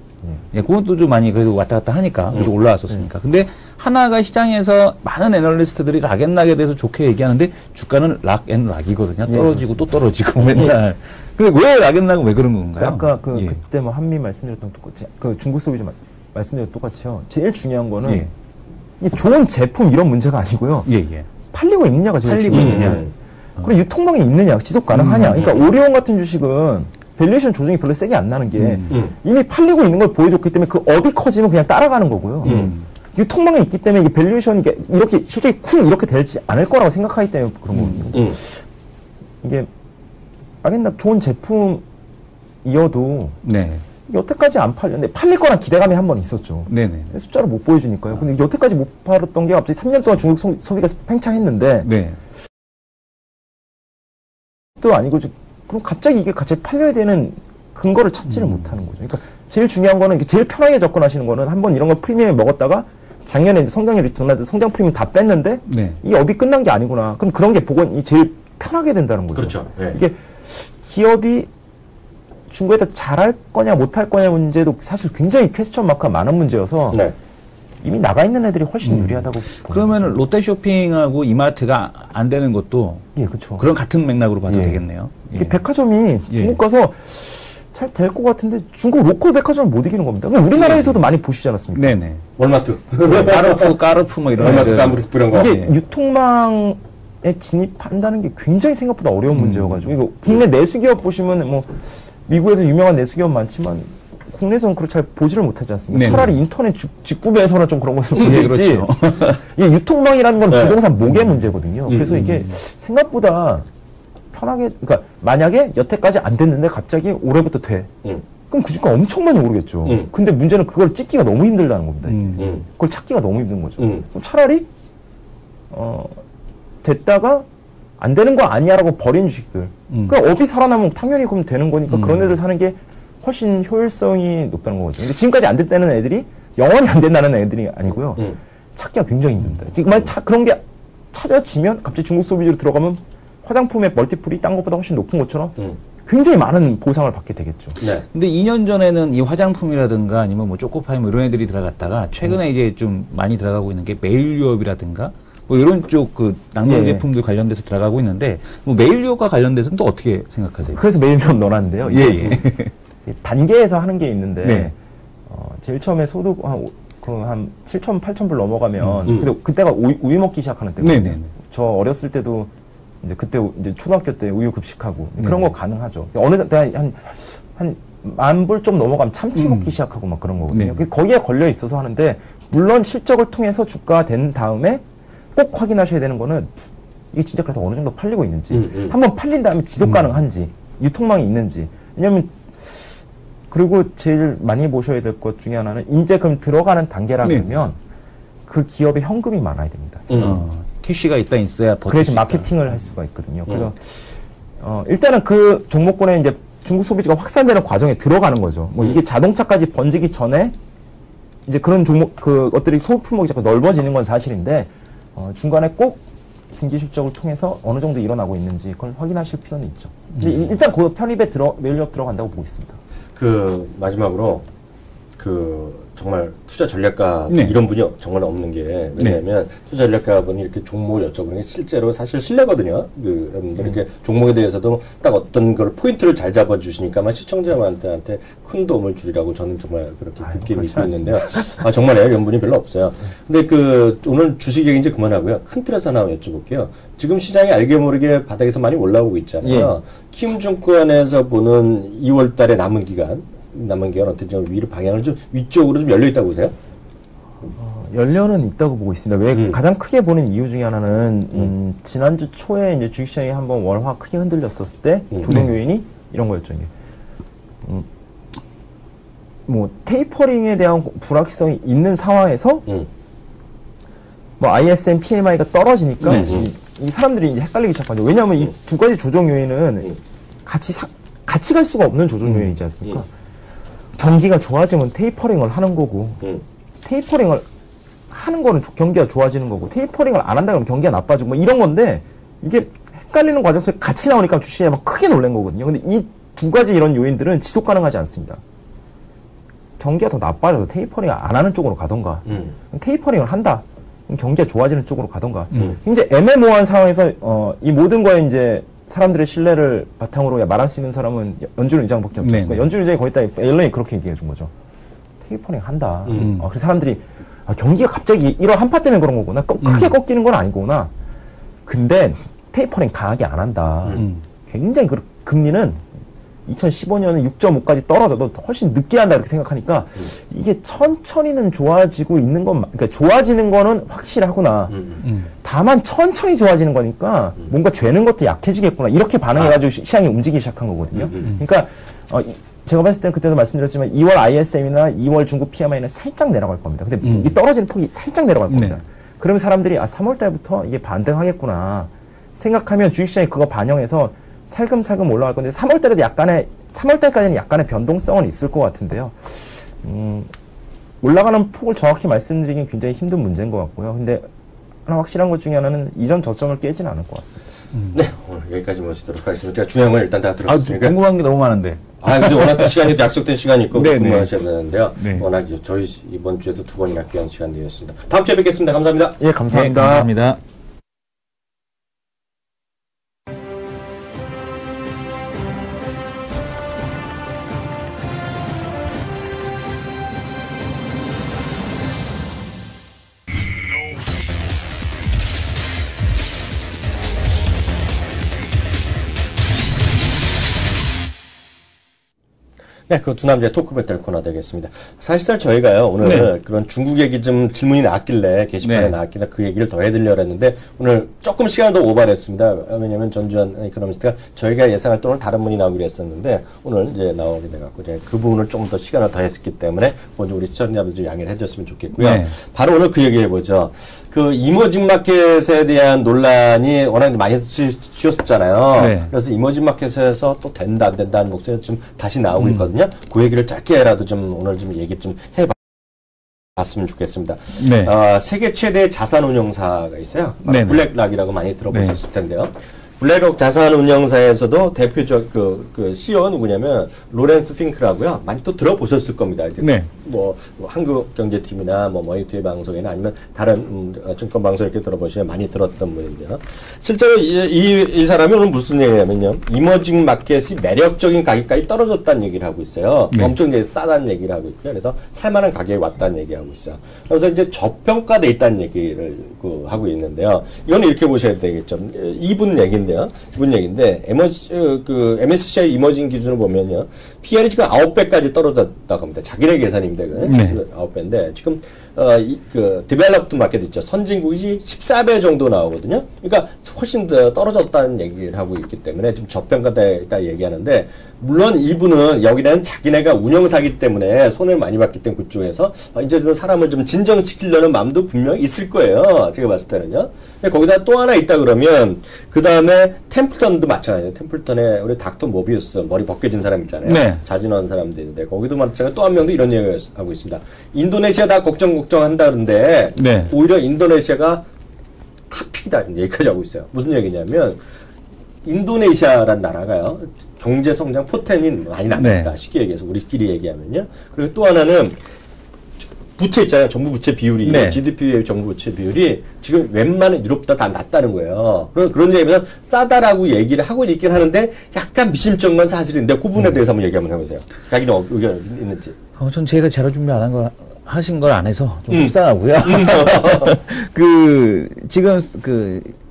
그것도 좀 많이 그래도 왔다 갔다 하니까 그래도 올라왔었으니까. 근데 하나가 시장에서 많은 애널리스트들이 락앤락에 대해서 좋게 얘기하는데 주가는 락앤락이거든요. 떨어지고 또 떨어지고 맨날. 근데 왜 락앤락은 왜 그런 건가요? 아까 그때 뭐 한미 말씀드렸던 똑같이 중국 소비 좀 말씀드렸던 똑같이요. 제일 중요한 거는 이게 좋은 제품 이런 문제가 아니고요. 팔리고 있느냐가 제일 중요해요. 그리고 유통망이 있느냐, 지속 가능하냐. 그러니까 오리온 같은 주식은 밸류에이션 조정이 별로 세게 안 나는 게 이미 팔리고 있는 걸 보여줬기 때문에 그 업이 커지면 그냥 따라가는 거고요. 유통망이 있기 때문에 이게 밸류에이션이 이렇게 실적이 쿵 이렇게 되지 않을 거라고 생각하기 때문에 그런 거거든요. 이게 알겠나 좋은 제품이어도 여태까지 안 팔렸는데 팔릴 거란 기대감이 한 번 있었죠. 숫자를 못 보여주니까요. 근데 여태까지 못 팔았던 게 갑자기 3년 동안 중국 소비가 팽창했는데 또 아니고 그럼 갑자기 이게 같이 팔려야 되는 근거를 찾지를 못하는 거죠. 그러니까 제일 중요한 거는 제일 편하게 접근하시는 거는 한번 이런 거 프리미엄에 먹었다가 작년에 이제 성장률이 드러났는데 성장 프리미엄 다 뺐는데 이 업이 끝난 게 아니구나. 그럼 그런 게 복원이 제일 편하게 된다는 거죠. 그렇죠. 이게 기업이 중국에서 잘할 거냐 못할 거냐 문제도 사실 굉장히 퀘스천 마크가 많은 문제여서 이미 나가 있는 애들이 훨씬 유리하다고. 그러면 롯데쇼핑하고 이마트가 안 되는 것도 그렇죠. 그런 같은 맥락으로 봐도 되겠네요. 이게 백화점이 중국 가서 잘 될 것 같은데 중국 로컬 백화점을 못 이기는 겁니다. 그냥 우리나라에서도 많이 보시지 않았습니까? 월마트, 까르푸 뭐 이런 월마트 까르푸 이런 거. 이게 유통망에 진입한다는 게 굉장히 생각보다 어려운 문제여가지고 이거 국내 내수 기업 보시면 뭐 미국에도 유명한 내수 기업 많지만 국내에서는 그렇게 잘 보지를 못하지 않습니까? 차라리 인터넷 직구배에서는 좀 그런 것을 보지. 그렇죠. 이게 유통망이라는 건 부동산 모계 문제거든요. 그래서 이게 생각보다 편하게, 그러니까 만약에 여태까지 안 됐는데 갑자기 올해부터 돼. 그럼 그 주가 엄청 많이 오르겠죠. 근데 문제는 그걸 찍기가 너무 힘들다는 겁니다. 그걸 찾기가 너무 힘든 거죠. 그럼 차라리 됐다가 안 되는 거 아니야라고 버린 주식들. 그러니까 업이 살아나면 당연히 그럼 되는 거니까 그런 애들 사는 게 훨씬 효율성이 높다는 거거든요. 근데 지금까지 안 됐다는 애들이 영원히 안 된다는 애들이 아니고요. 찾기가 굉장히 힘듭니다. 그런 게 찾아지면 갑자기 중국 소비주로 들어가면 화장품의 멀티플이 딴 것보다 훨씬 높은 것처럼 굉장히 많은 보상을 받게 되겠죠. 근데 2년 전에는 이 화장품이라든가 아니면 뭐 초코파이 뭐 이런 애들이 들어갔다가 최근에 이제 좀 많이 들어가고 있는 게 메일 유업이라든가 뭐 이런 쪽 그 낭만 제품들 관련돼서 들어가고 있는데 뭐 메일유업과 관련돼서는 또 어떻게 생각하세요? 그래서 메일유업 넣어놨는데요. 단계에서 하는 게 있는데 제일 처음에 소득 한 7천, 8천 불 넘어가면 근데 그때가 우유 먹기 시작하는 때거든요. 저 어렸을 때도 이제 그때 이제 초등학교 때 우유 급식하고 그런 거 가능하죠. 어느 때 한 10,000불 좀 넘어가면 참치 먹기 시작하고 막 그런 거거든요. 거기에 걸려 있어서 하는데 물론 실적을 통해서 주가가 된 다음에 꼭 확인하셔야 되는 거는 이게 진짜 그래서 어느 정도 팔리고 있는지 한번 팔린 다음에 지속 가능한지 유통망이 있는지. 왜냐면 그리고 제일 많이 보셔야 될 것 중에 하나는 이제 그럼 들어가는 단계라 그러면 그 기업에 현금이 많아야 됩니다. 캐시가 일단 있어야 그래서 마케팅을 할 수가 있거든요. 그래서 일단은 그 종목군에 이제 중국 소비지가 확산되는 과정에 들어가는 거죠. 뭐 이게 자동차까지 번지기 전에 이제 그런 종목 그 것들이 소비 품목이 자꾸 넓어지는 건 사실인데 중간에 꼭 분기 실적을 통해서 어느 정도 일어나고 있는지 그걸 확인하실 필요는 있죠. 근데 일단 그 편입에 메일유업 들어간다고 보고 있습니다. 그 마지막으로 그 정말 투자 전략가 이런 분이 정말 없는 게 왜냐하면 투자 전략가분이 이렇게 종목을 여쭤보는 게 실제로 사실 신뢰거든요. 그 여러분들 이렇게 종목에 대해서도 딱 어떤 걸 포인트를 잘 잡아주시니까 아마 시청자분한테 큰 도움을 주리라고 저는 정말 그렇게 굳게 믿고 있는데요. 아 정말요? 이런 분이 별로 없어요. 근데 그 오늘 주식 얘기 이제 그만하고요. 큰 틀에서 하나 여쭤볼게요. 지금 시장이 알게 모르게 바닥에서 많이 올라오고 있잖아요. 키움증권에서 보는 2월달에 남은 기간 어떤 좀 위로 방향을 좀 위쪽으로 좀 열려 있다고 보세요? 열려는 있다고 보고 있습니다. 왜 가장 크게 보는 이유 중에 하나는 지난주 초에 이제 주식시장이 한번 월화 크게 흔들렸었을 때 조정 요인이 이런 거였죠. 이게 뭐 테이퍼링에 대한 불확실성이 있는 상황에서 뭐 ISM PMI가 떨어지니까 이 사람들이 이제 헷갈리기 시작하죠. 왜냐하면 이 두 가지 조정 요인은 같이 갈 수가 없는 조정 요인이지 않습니까? 경기가 좋아지면 테이퍼링을 하는 거고 테이퍼링을 하는 거는 경기가 좋아지는 거고 테이퍼링을 안 한다 그러면 경기가 나빠지고 뭐 이런 건데 이게 헷갈리는 과정 속에 같이 나오니까 주식이 막 크게 놀란 거거든요. 근데 이 두 가지 이런 요인들은 지속 가능하지 않습니다. 경기가 더 나빠져서 테이퍼링을 안 하는 쪽으로 가던가 테이퍼링을 한다 그럼 경기가 좋아지는 쪽으로 가던가 이제 애매모호한 상황에서 이 모든 거에 이제 사람들의 신뢰를 바탕으로 말할 수 있는 사람은 연준 의장밖에 없었으니까 연준 의장이 거기다 옐런이 그렇게 얘기해 준 거죠. 테이퍼링 한다. 그래서 사람들이 경기가 갑자기 1월 한파 때문에 그런 거구나. 크게 꺾이는 건 아니구나. 근데 테이퍼링 강하게 안 한다. 굉장히 금리는 2015년은 6.5까지 떨어져도 훨씬 늦게 한다 이렇게 생각하니까 이게 천천히는 좋아지고 있는 건 그러니까 좋아지는 거는 확실하구나. 다만 천천히 좋아지는 거니까 뭔가 죄는 것도 약해지겠구나 이렇게 반응해가지고 시장이 움직이기 시작한 거거든요. 그러니까 제가 봤을 때는 그때도 말씀드렸지만 2월 ISM이나 2월 중국 PMI는 살짝 내려갈 겁니다. 근데 이게 떨어지는 폭이 살짝 내려갈 겁니다. 그러면 사람들이 3월 달부터 이게 반등하겠구나 생각하면 주식시장이 그거 반영해서 살금살금 올라갈 건데 3월 달까지는 약간의 변동성은 있을 것 같은데요. 올라가는 폭을 정확히 말씀드리긴 굉장히 힘든 문제인 것 같고요. 근데 하나 확실한 것 중에 하나는 이전 저점을 깨지는 않을 것 같습니다. 네, 오늘 여기까지 모시도록 하겠습니다. 제가 중요한 건 일단 다 들었으니까. 궁금한 게 너무 많은데. 근데 워낙 또 시간이 약속된 시간이 있고 궁금하셔야 되는데요. 워낙 저희 이번 주에도 2번이나 귀한 시간 되었습니다. 다음 주에 뵙겠습니다. 감사합니다. 예, 감사합니다. 네, 감사합니다. 네, 그 두 남자의 토크 배틀 코너 되겠습니다. 사실상 저희가요, 오늘 그런 중국 얘기 좀 질문이 나왔길래, 게시판에 나왔길래 그 얘기를 더 해드리려고 했는데, 오늘 조금 시간을 더 오버를 했습니다. 왜냐면 전주현 이코노미스트가 저희가 예상할 때 오늘 다른 분이 나오기로 했었는데, 오늘 이제 나오게 돼갖고, 이제 그 부분을 조금 더 시간을 더 했기 때문에, 먼저 우리 시청자분들 좀 양해를 해줬으면 좋겠고요. 바로 오늘 그 얘기 해보죠. 그 이머징 마켓에 대한 논란이 워낙 많이 지었잖아요. 그래서 이머징 마켓에서 또 된다, 안 된다는 목소리가 좀 다시 나오고 있거든요. 그 얘기를 짧게라도 좀 오늘 좀 얘기 좀 해봤으면 좋겠습니다. 세계 최대 자산운용사가 있어요. 블랙락이라고 많이 들어보셨을 텐데요. 블랙록 자산운용사에서도 대표적 그 CEO가 누구냐면 로렌스 핑크라고요. 많이 또 들어보셨을 겁니다. 이제 네. 뭐 한국경제TV나 뭐 머니투데이 방송이나 아니면 다른 증권 방송 이렇게 들어보시면 많이 들었던 분인데요. 실제로 이 사람이 오늘 무슨 얘기냐면요. 이머징 마켓이 매력적인 가격까지 떨어졌다는 얘기를 하고 있어요. 네. 엄청 이제 싸다는 얘기를 하고 있고요. 그래서 살만한 가격에 왔다는 얘기하고 있어요. 그래서 이제 저평가돼 있다는 얘기를 하고 있는데요. 이건 이렇게 보셔야 되겠죠. 이분 얘기인데요. 이분 얘기인데, MSCI 이머징 기준으로 보면요. PR이 지금 9배까지 떨어졌다고 합니다. 자기네 계산입니다. 네. 9배인데, 지금, 디벨롭드 마켓 있죠. 선진국이 14배 정도 나오거든요. 그러니까 훨씬 더 떨어졌다는 얘기를 하고 있기 때문에 좀 저평가됐다 얘기하는데, 물론 이분은 여기는 자기네가 운영사기 때문에 손해를 많이 봤기 때문에 그쪽에서 이제 좀 사람을 좀 진정시키려는 마음도 분명히 있을 거예요. 제가 봤을 때는요. 근데 거기다 또 하나 있다 그러면, 그 다음에 템플턴도 마찬가지예요. 템플턴에 우리 닥터 모비우스, 머리 벗겨진 사람 있잖아요. 네. 자진한 사람도 있는데, 거기도 마찬가지로 또 한 명도 이런 얘기를 하고 있습니다. 인도네시아 다 걱정한다는데, 네. 오히려 인도네시아가 탑픽이다. 얘기까지 하고 있어요. 무슨 얘기냐면, 인도네시아란 나라가요. 경제 성장 포텐이 많이 나갑니다. 네. 쉽게 얘기해서 우리끼리 얘기하면요. 그리고 또 하나는 부채 있잖아요. 정부 부채 비율이 네. GDP의 정부 부채 비율이 지금 웬만한 유럽보다 다 낮다는 거예요. 그런 얘기면 싸다라고 얘기를 하고 있긴 하는데 약간 미심쩍은 사실인데 그 부분에 대해서 한번 얘기 한번 해보세요. 자기는 의견이 있는지. 전 제가 자료 준비 안 한 거 하신 걸 안 해서 좀 속상하고요. 지금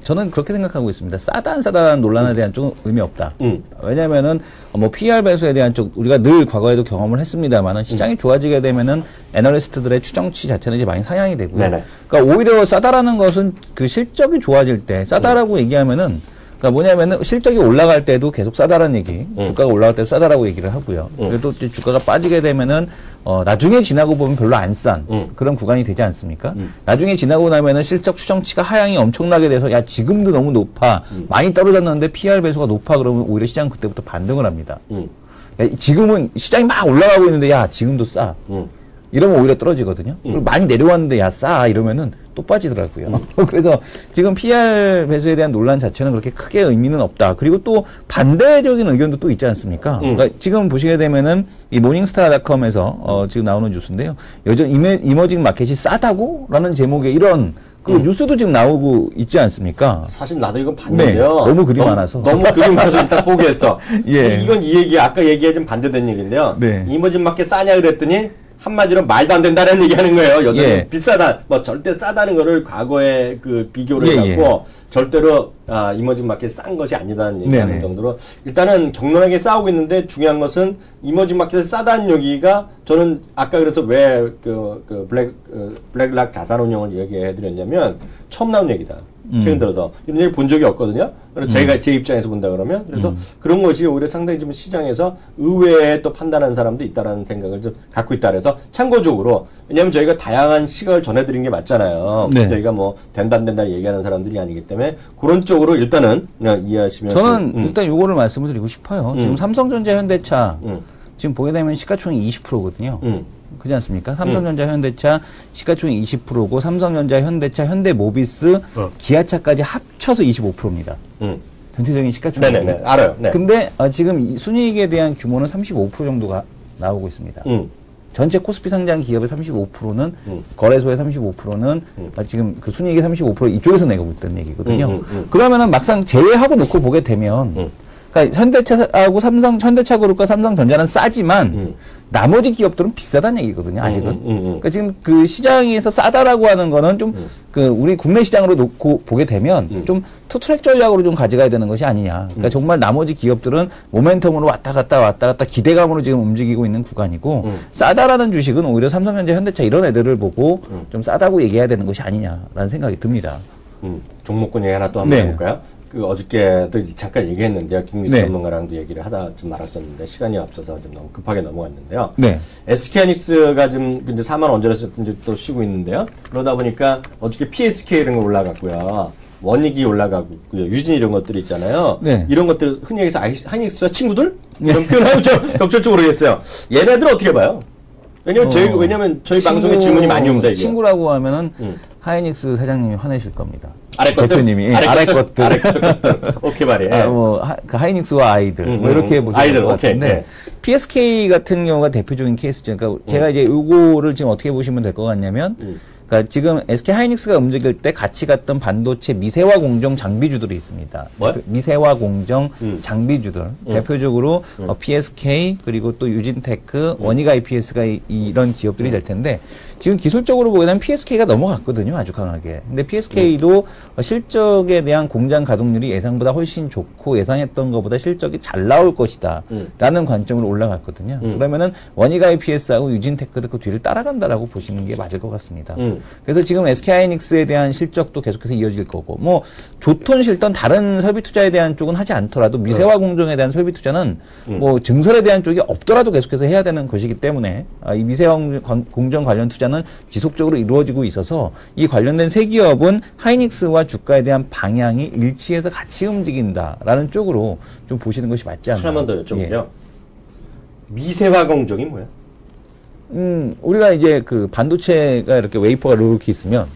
저는 그렇게 생각하고 있습니다. 싸다 안 싸다라는 논란에 대한 좀 의미 없다. 왜냐면은 뭐 PR 배수에 대한 쪽 우리가 늘 과거에도 경험을 했습니다만은 시장이 좋아지게 되면은 애널리스트들의 추정치 자체는 이제 많이 상향이 되고요. 네네. 그러니까 오히려 싸다라는 것은 그 실적이 좋아질 때 싸다라고 얘기하면은 그러니까 뭐냐면은 실적이 올라갈 때도 계속 싸다라는 얘기, 주가가 올라갈 때도 싸다라고 얘기를 하고요. 그리고 또 주가가 빠지게 되면은 나중에 지나고 보면 별로 안 싼 그런 구간이 되지 않습니까? 나중에 지나고 나면은 실적 추정치가 하향이 엄청나게 돼서 야 지금도 너무 높아, 많이 떨어졌는데 PR 배수가 높아 그러면 오히려 시장 그때부터 반등을 합니다. 야, 지금은 시장이 막 올라가고 있는데 야 지금도 싸. 이러면 오히려 떨어지거든요. 그리고 많이 내려왔는데 야 싸 이러면은 또 빠지더라고요. 그래서 지금 PR 배수에 대한 논란 자체는 그렇게 크게 의미는 없다. 그리고 또 반대적인 의견도 또 있지 않습니까? 그러니까 지금 보시게 되면은 이 모닝스타닷컴에서 지금 나오는 뉴스인데요. 여전히 이머징 마켓이 싸다고? 라는 제목의 이런 뉴스도 지금 나오고 있지 않습니까? 사실 나도 이건 봤는데요. 네, 너무 그림 많아서. 너무 그림 많아서 일단 포기했어. 예. 이건 이 얘기, 아까 얘기에 좀 반대된 얘기인데요. 네. 이머징 마켓 싸냐 그랬더니 한마디로 말도 안 된다는 얘기 하는 거예요. 여전히 예. 비싸다. 뭐 절대 싸다는 거를 과거에 비교를 해갖고 절대로 이머징 마켓 싼 것이 아니다는 얘기하는 정도로 일단은 격론하게 싸우고 있는데 중요한 것은 이머징 마켓에 싸다는 얘기가 저는 아까 그래서 왜 블랙락 자산운용을 얘기해드렸냐면 처음 나온 얘기다. 최근 들어서 이런 얘기 본 적이 없거든요. 그래서 제가 제 입장에서 본다 그러면 그래서 그런 것이 오히려 상당히 좀 시장에서 의외에 또 판단하는 사람도 있다라는 생각을 좀 갖고 있다 그래서 참고적으로 왜냐하면 저희가 다양한 시각을 전해드린 게 맞잖아요. 네. 저희가 뭐 된다 안 된다 얘기하는 사람들이 아니기 때문에 그런 쪽으로 일단은 이해하시면 저는 일단 요거를 말씀을 드리고 싶어요. 지금 삼성전자, 현대차 지금 보게 되면 시가총액이 20%거든요. 그렇지 않습니까? 삼성전자, 현대차 시가총액 20%고 삼성전자, 현대차, 현대모비스, 기아차까지 합쳐서 25%입니다. 전체적인 시가총액. 네네네. 알아요. 네. 근데 지금 순이익에 대한 규모는 35% 정도가 나오고 있습니다. 전체 코스피 상장 기업의 35%는 거래소의 35%는 지금 그 순이익의 35% 이쪽에서 내고 있다는 얘기거든요. 그러면은 막상 제외하고 놓고 보게 되면 그러니까 현대차하고 현대차그룹과 삼성전자는 싸지만 나머지 기업들은 비싸다는 얘기거든요. 아직은. 그러니까 지금 그 시장에서 싸다라고 하는 거는 좀 우리 국내 시장으로 놓고 보게 되면 좀 투트랙 전략으로 좀 가져가야 되는 것이 아니냐. 그러니까 정말 나머지 기업들은 모멘텀으로 왔다 갔다 기대감으로 지금 움직이고 있는 구간이고 싸다라는 주식은 오히려 삼성전자, 현대차 이런 애들을 보고 좀 싸다고 얘기해야 되는 것이 아니냐라는 생각이 듭니다. 종목군 얘기 하나 또 한번 해볼까요? 어저께도 잠깐 얘기했는데요. 김기수 전문가랑도 얘기를 하다 좀 말았었는데 시간이 앞서서 좀 너무 급하게 넘어갔는데요. SK하이닉스가 지금 이제 4만 원 언제랬었든지 또 쉬고 있는데요. 그러다 보니까 어저께 PSK 이런 거 올라갔고요. 원익이 올라가고 유진 이런 것들이 있잖아요. 이런 것들 흔히 얘기해서 하이닉스와 친구들 이런 표현하고 좀 적절치 모르겠어요. 얘네들 어떻게 봐요? 왜냐면 저희 방송에 질문이 많이 옵니다. 이게. 친구라고 하면은 하이닉스 사장님이 화내실 겁니다. 아래 것들? 대표님이 아래 것들. 아래 것들. 오케이 말이에요. 그 하이닉스와 아이들 뭐 이렇게 보시면 될 것 같은데 네. PSK 같은 경우가 대표적인 케이스죠. 그러니까 제가 이제 요거를 지금 어떻게 보시면 될 것 같냐면 그러니까 지금 SK 하이닉스가 움직일 때 같이 갔던 반도체 미세화 공정 장비주들이 있습니다. 뭐? 미세화 공정 장비주들 대표적으로 PSK 그리고 또 유진테크, 원익 IPS가 이런 기업들이 될 텐데 지금 기술적으로 보면 PSK가 넘어갔거든요. 아주 강하게. 근데 PSK도 실적에 대한 공장 가동률이 예상보다 훨씬 좋고 예상했던 것보다 실적이 잘 나올 것이다. 라는 관점으로 올라갔거든요. 그러면은 원익 IPS하고 유진테크도 그 뒤를 따라간다라고 보시는 게 맞을 것 같습니다. 그래서 지금 SK하이닉스에 대한 실적도 계속해서 이어질 거고 뭐 조톤 실던 다른 설비 투자에 대한 쪽은 하지 않더라도 미세화 공정에 대한 설비 투자는 뭐 증설에 대한 쪽이 없더라도 계속해서 해야 되는 것이기 때문에 이 미세화 공정 관련 투자는 지속적으로 이루어지고 있어서 이 관련된 세 기업은 하이닉스와 주가에 대한 방향이 일치해서 같이 움직인다라는 쪽으로 좀 보시는 것이 맞지 않나. 하나만 더 여쭤볼게요. 예. 미세화 공정이 뭐야? 우리가 이제 그 반도체가 이렇게 웨이퍼가 이렇게 있으면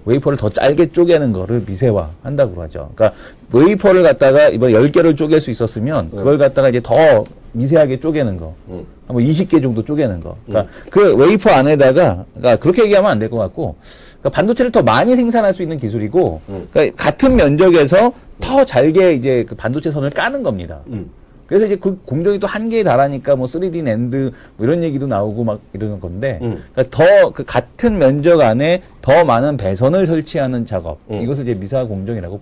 웨이퍼를 더 짧게 쪼개는 거를 미세화 한다고 하죠. 그러니까 웨이퍼를 갖다가 이번 10개를 쪼갤 수 있었으면 그걸 갖다가 이제 더 미세하게 쪼개는 거. 뭐 20개 정도 쪼개는 거. 그러니까 그 웨이퍼 안에다가 그러니까 그렇게 얘기하면 안 될 것 같고 그러니까 반도체를 더 많이 생산할 수 있는 기술이고 그러니까 같은 면적에서 더 잘게 이제 그 반도체 선을 까는 겁니다. 그래서 이제 그 공정이 또 한계에 달하니까 뭐 3D 낸드 뭐 이런 얘기도 나오고 막 이러는 건데 그러니까 더 그 같은 면적 안에 더 많은 배선을 설치하는 작업 이것을 이제 미세화 공정이라고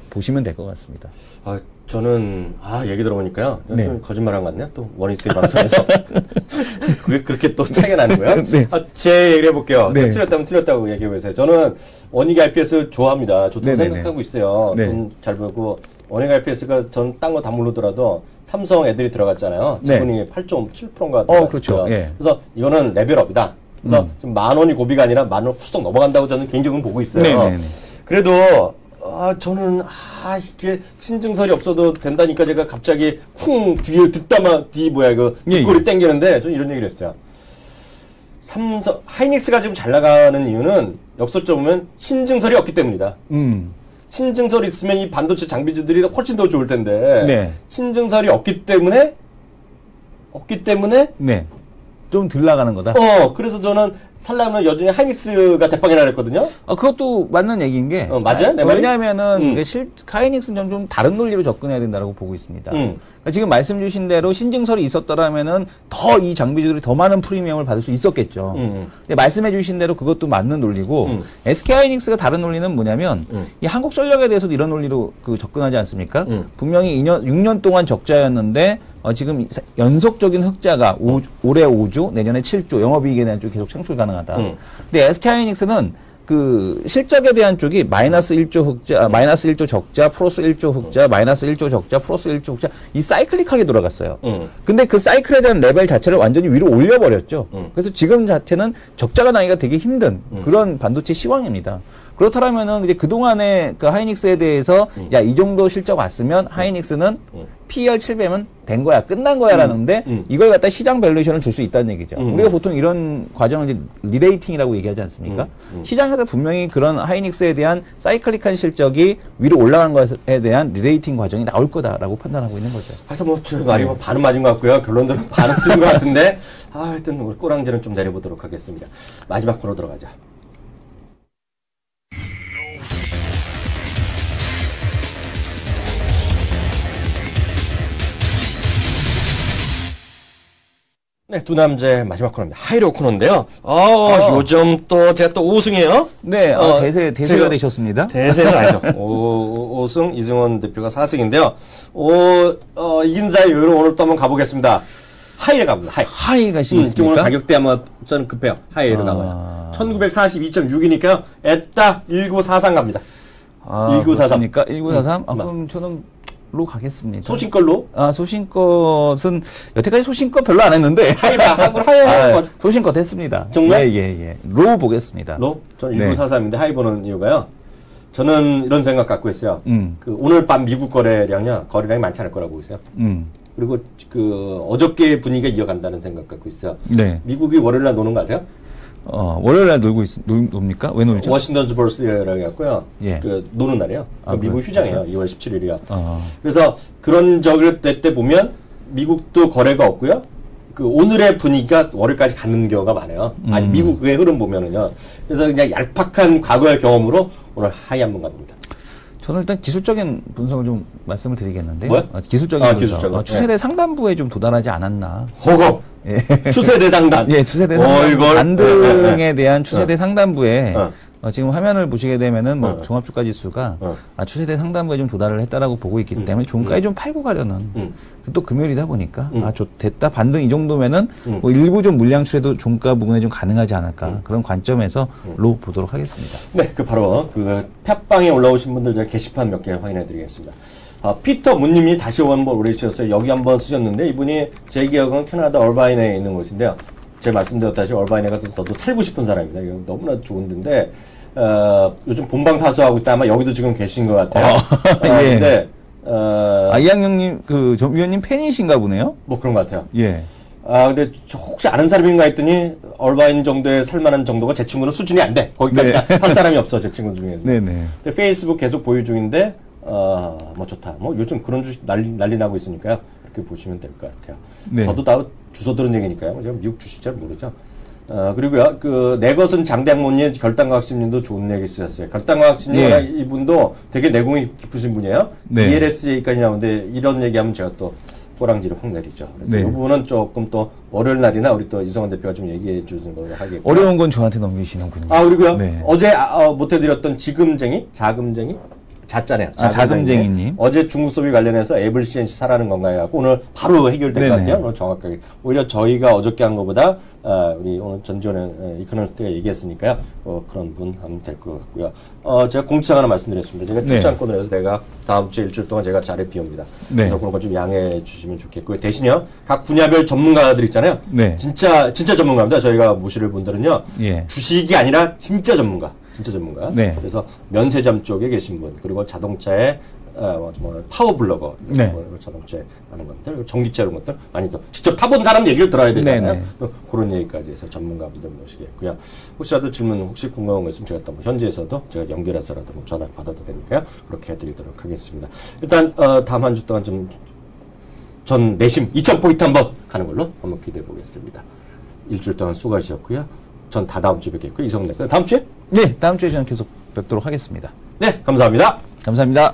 보시면 될 것 같습니다. 아 저는 얘기 들어보니까요 좀 네. 거짓말한 것 같네요. 또 원인스테이 방송에서 그게 그렇게 또 차이가 나는 거야? 네. 제 얘기를 해볼게요. 네. 틀렸다면 틀렸다고 얘기해보세요. 저는 원익 IPS 좋아합니다. 좋다고 생각하고 있어요. 네. 돈 잘 벌고 원익 IPS가 전 딴 거 다 모르더라도 삼성 애들이 들어갔잖아요. 지분이 네. 8.7%인가 들어갔어요. 그렇죠. 예. 그래서 이거는 레벨업이다. 그래서 지금 10,000원이 고비가 아니라 10,000원 훌쩍 넘어간다고 저는 개인적으로 보고 있어요. 네네네. 그래도 저는 이게 신증설이 없어도 된다니까 제가 갑자기 쿵 뒤에 듣다마 뒷골이 땡기는데 저는 이런 얘기를 했어요. 삼성 하이닉스가 지금 잘 나가는 이유는 역설적으로 보면 신증설이 없기 때문이다. 신증설이 있으면 이 반도체 장비주들이 훨씬 더 좋을 텐데 네. 신증설이 없기 때문에 네. 좀 덜 나가는 거다. 그래서 저는 살려면 여전히 하이닉스가 대빵이라 그랬거든요. 그것도 맞는 얘기인 게. 맞아요? 내 말이? 왜냐하면은 하이닉스는 좀 다른 논리로 접근해야 된다고 보고 있습니다. 그러니까 지금 말씀 주신 대로 신증설이 있었더라면은 더 이 장비주들이 더 많은 프리미엄을 받을 수 있었겠죠. 근데 말씀해 주신 대로 그것도 맞는 논리고 SK 하이닉스가 다른 논리는 뭐냐면 이 한국전력에 대해서도 이런 논리로 접근하지 않습니까? 분명히 6년 동안 적자였는데 지금 연속적인 흑자가 올해 5조, 내년에 7조, 영업이익에 대한 쪽이 계속 창출 가능하다. 근데 SK하이닉스는 그 실적에 대한 쪽이 마이너스 1조 흑자, 마이너스 1조 적자, 플러스 1조 흑자, 마이너스 1조 적자, 플러스 1조 흑자, 이 사이클릭하게 돌아갔어요. 근데 그 사이클에 대한 레벨 자체를 완전히 위로 올려버렸죠. 그래서 지금 자체는 적자가 나기가 되게 힘든 그런 반도체 시황입니다. 그렇다면은 이제 그동안에 그 하이닉스에 대해서 야, 이 정도 실적 왔으면 하이닉스는 PER 7배면 된 거야, 끝난 거야 라는데 이걸 갖다 시장 밸류에이션을 줄 수 있다는 얘기죠. 우리가 보통 이런 과정을 이제 리레이팅이라고 얘기하지 않습니까? 시장에서 분명히 그런 하이닉스에 대한 사이클릭한 실적이 위로 올라간 것에 대한 리레이팅 과정이 나올 거다라고 판단하고 있는 거죠. 하여튼 뭐 저 말이 뭐 반은 맞은 것 같고요. 결론들은 반은 틀린 것 같은데 하여튼 우리 꼬랑지는 좀 내려보도록 하겠습니다. 마지막 코너 들어가자. 네, 두 남자의 마지막 코너입니다. 하이로 코너인데요. 요즘 또 제가 또 5승이에요. 네, 대세가 되셨습니다. 대세는 아니죠. 5승, 이승원 대표가 4승인데요. 이긴 자의 여유로 오늘 또 한번 가보겠습니다. 하이에 가봅니다. 하이 가시겠습니까? 오늘 가격대 한번 저는 급해요. 하이로 나와요. 1942.6이니까요. 애따 1943 갑니다. 1943. 1943? 그럼 저는 로 가겠습니다. 소신걸로? 소신껏은 여태까지 소신껏 별로 안 했는데 소신껏 했습니다. 정말? 예. 로 보겠습니다. 로? 저는 1943인데 하이 보는 이유가요. 저는 이런 생각 갖고 있어요. 오늘 밤 미국 거래량이 많지 않을 거라고 보고 있어요. 그리고 어저께 분위기가 이어간다는 생각 갖고 있어요. 네. 미국이 월요일날 노는 거 아세요? 월요일 날 놉니까? 왜 놀죠? 워싱턴 버스라고 해갖고요. 예. 그 노는 날이요. 미국 휴장이에요. 2월 17일이요. 그래서 그런 때 보면 미국도 거래가 없고요. 그 오늘의 분위기가 월요일까지 가는 경우가 많아요. 아니 미국의 흐름 보면은요. 그래서 그냥 얄팍한 과거의 경험으로 오늘 하이 한번 가봅니다. 저는 일단 기술적인 분석을 좀 말씀을 드리겠는데요. 뭐야? 기술적인 분석. 기술적인. 추세대 상단부에 좀 도달하지 않았나. 호거. 예. 추세대 상단. 예, 추세대 상단. 반등에 대한 추세대 상단부에 지금 화면을 보시게 되면은 뭐 종합주가 지수가 추세대 상단부에 좀 도달을 했다라고 보고 있기 때문에 종가에 좀 팔고 가려는 또 금요일이다 보니까 됐다 반등 이 정도면은 뭐 일부 좀 물량 추세도 종가 부분에 좀 가능하지 않을까 그런 관점에서 로 보도록 하겠습니다. 네, 바로 그 팟빵에 올라오신 분들 제가 게시판 몇 개 확인해드리겠습니다. 피터 문님이 다시 한번 오래 주셨어요. 여기 한번 쓰셨는데 이분이 제 기억은 캐나다 얼바인에 있는 곳인데요. 제가 말씀드렸다시피 얼바인에 가서 저도 살고 싶은 사람입니다. 이거 너무나 좋은 데인데 요즘 본방사수하고 있다 아마 여기도 지금 계신 것 같아요. 예. 근데 이학영님 전 위원님 팬이신가 보네요. 뭐 그런 것 같아요. 예. 근데 혹시 아는 사람인가 했더니 얼바인 정도에 살만한 정도가 제 친구는 수준이 안 돼. 거기까지 살 사람이 없어 제 친구 중에서. 네네. 근데 페이스북 계속 보유 중인데 뭐 좋다. 뭐 요즘 그런 주식 난리 나고 있으니까요. 이렇게 보시면 될 것 같아요. 네. 저도 다 주워 들은 얘기니까요. 제가 미국 주식 잘 모르죠. 그리고요, 내 것은 장대학문님, 결단과학심님도 좋은 얘기 쓰셨어요. 결단과학심님, 예. 이분도 되게 내공이 깊으신 분이에요. 네. ELS까지 나오는데 이런 얘기하면 제가 또 꼬랑지를 확 내리죠. 그래서 네. 이 부분은 조금 또 월요일 날이나 우리 또 이성원 대표가 좀 얘기해 주는 걸로 하겠고요. 어려운 건 저한테 넘기시는군요. 그리고요, 네. 어제 못해드렸던 자금쟁이? 자짜네요. 자금쟁이님. 어제 중국 소비 관련해서 애블 CNC 사라는 건가요? 하고 오늘 바로 해결된 것 같아요. 오늘 정확하게. 오히려 저희가 어저께 한 것보다, 우리 오늘 전지훈의 이코노미스트가 얘기했으니까요. 그런 분 하면 될 것 같고요. 제가 공지사항 하나 말씀드렸습니다. 제가 출장권을 해서 내가 다음 주 일주일 동안 제가 자리 비웁니다. 네. 그래서 그런 거 좀 양해해 주시면 좋겠고요. 대신에요, 각 분야별 전문가들 있잖아요. 네. 진짜 전문가입니다. 저희가 모실 분들은요. 예. 주식이 아니라 진짜 전문가. 네. 그래서 면세점 쪽에 계신 분, 그리고 자동차에 파워 블로거, 네. 자동차에 하는 것들, 전기차 이런 것들 많이 더 직접 타본 사람 얘기를 들어야 되잖아요. 네. 그런 얘기까지 해서 전문가분들 모시겠고요. 혹시라도 질문, 혹시 궁금한 거 있으면 제가 또 현지에서도 제가 연결해서라도 전화 받아도 되니까요. 그렇게 해드리도록 하겠습니다. 일단 다음 한 주 동안 전 내심 2,000포인트 한번 가는 걸로 한번 기대해 보겠습니다. 일주일 동안 수고하셨고요. 전 다음 주에 뵙겠고요. 이성훈 대표 다음 주에? 네, 다음 주에 저는 계속 뵙도록 하겠습니다. 네, 감사합니다. 감사합니다.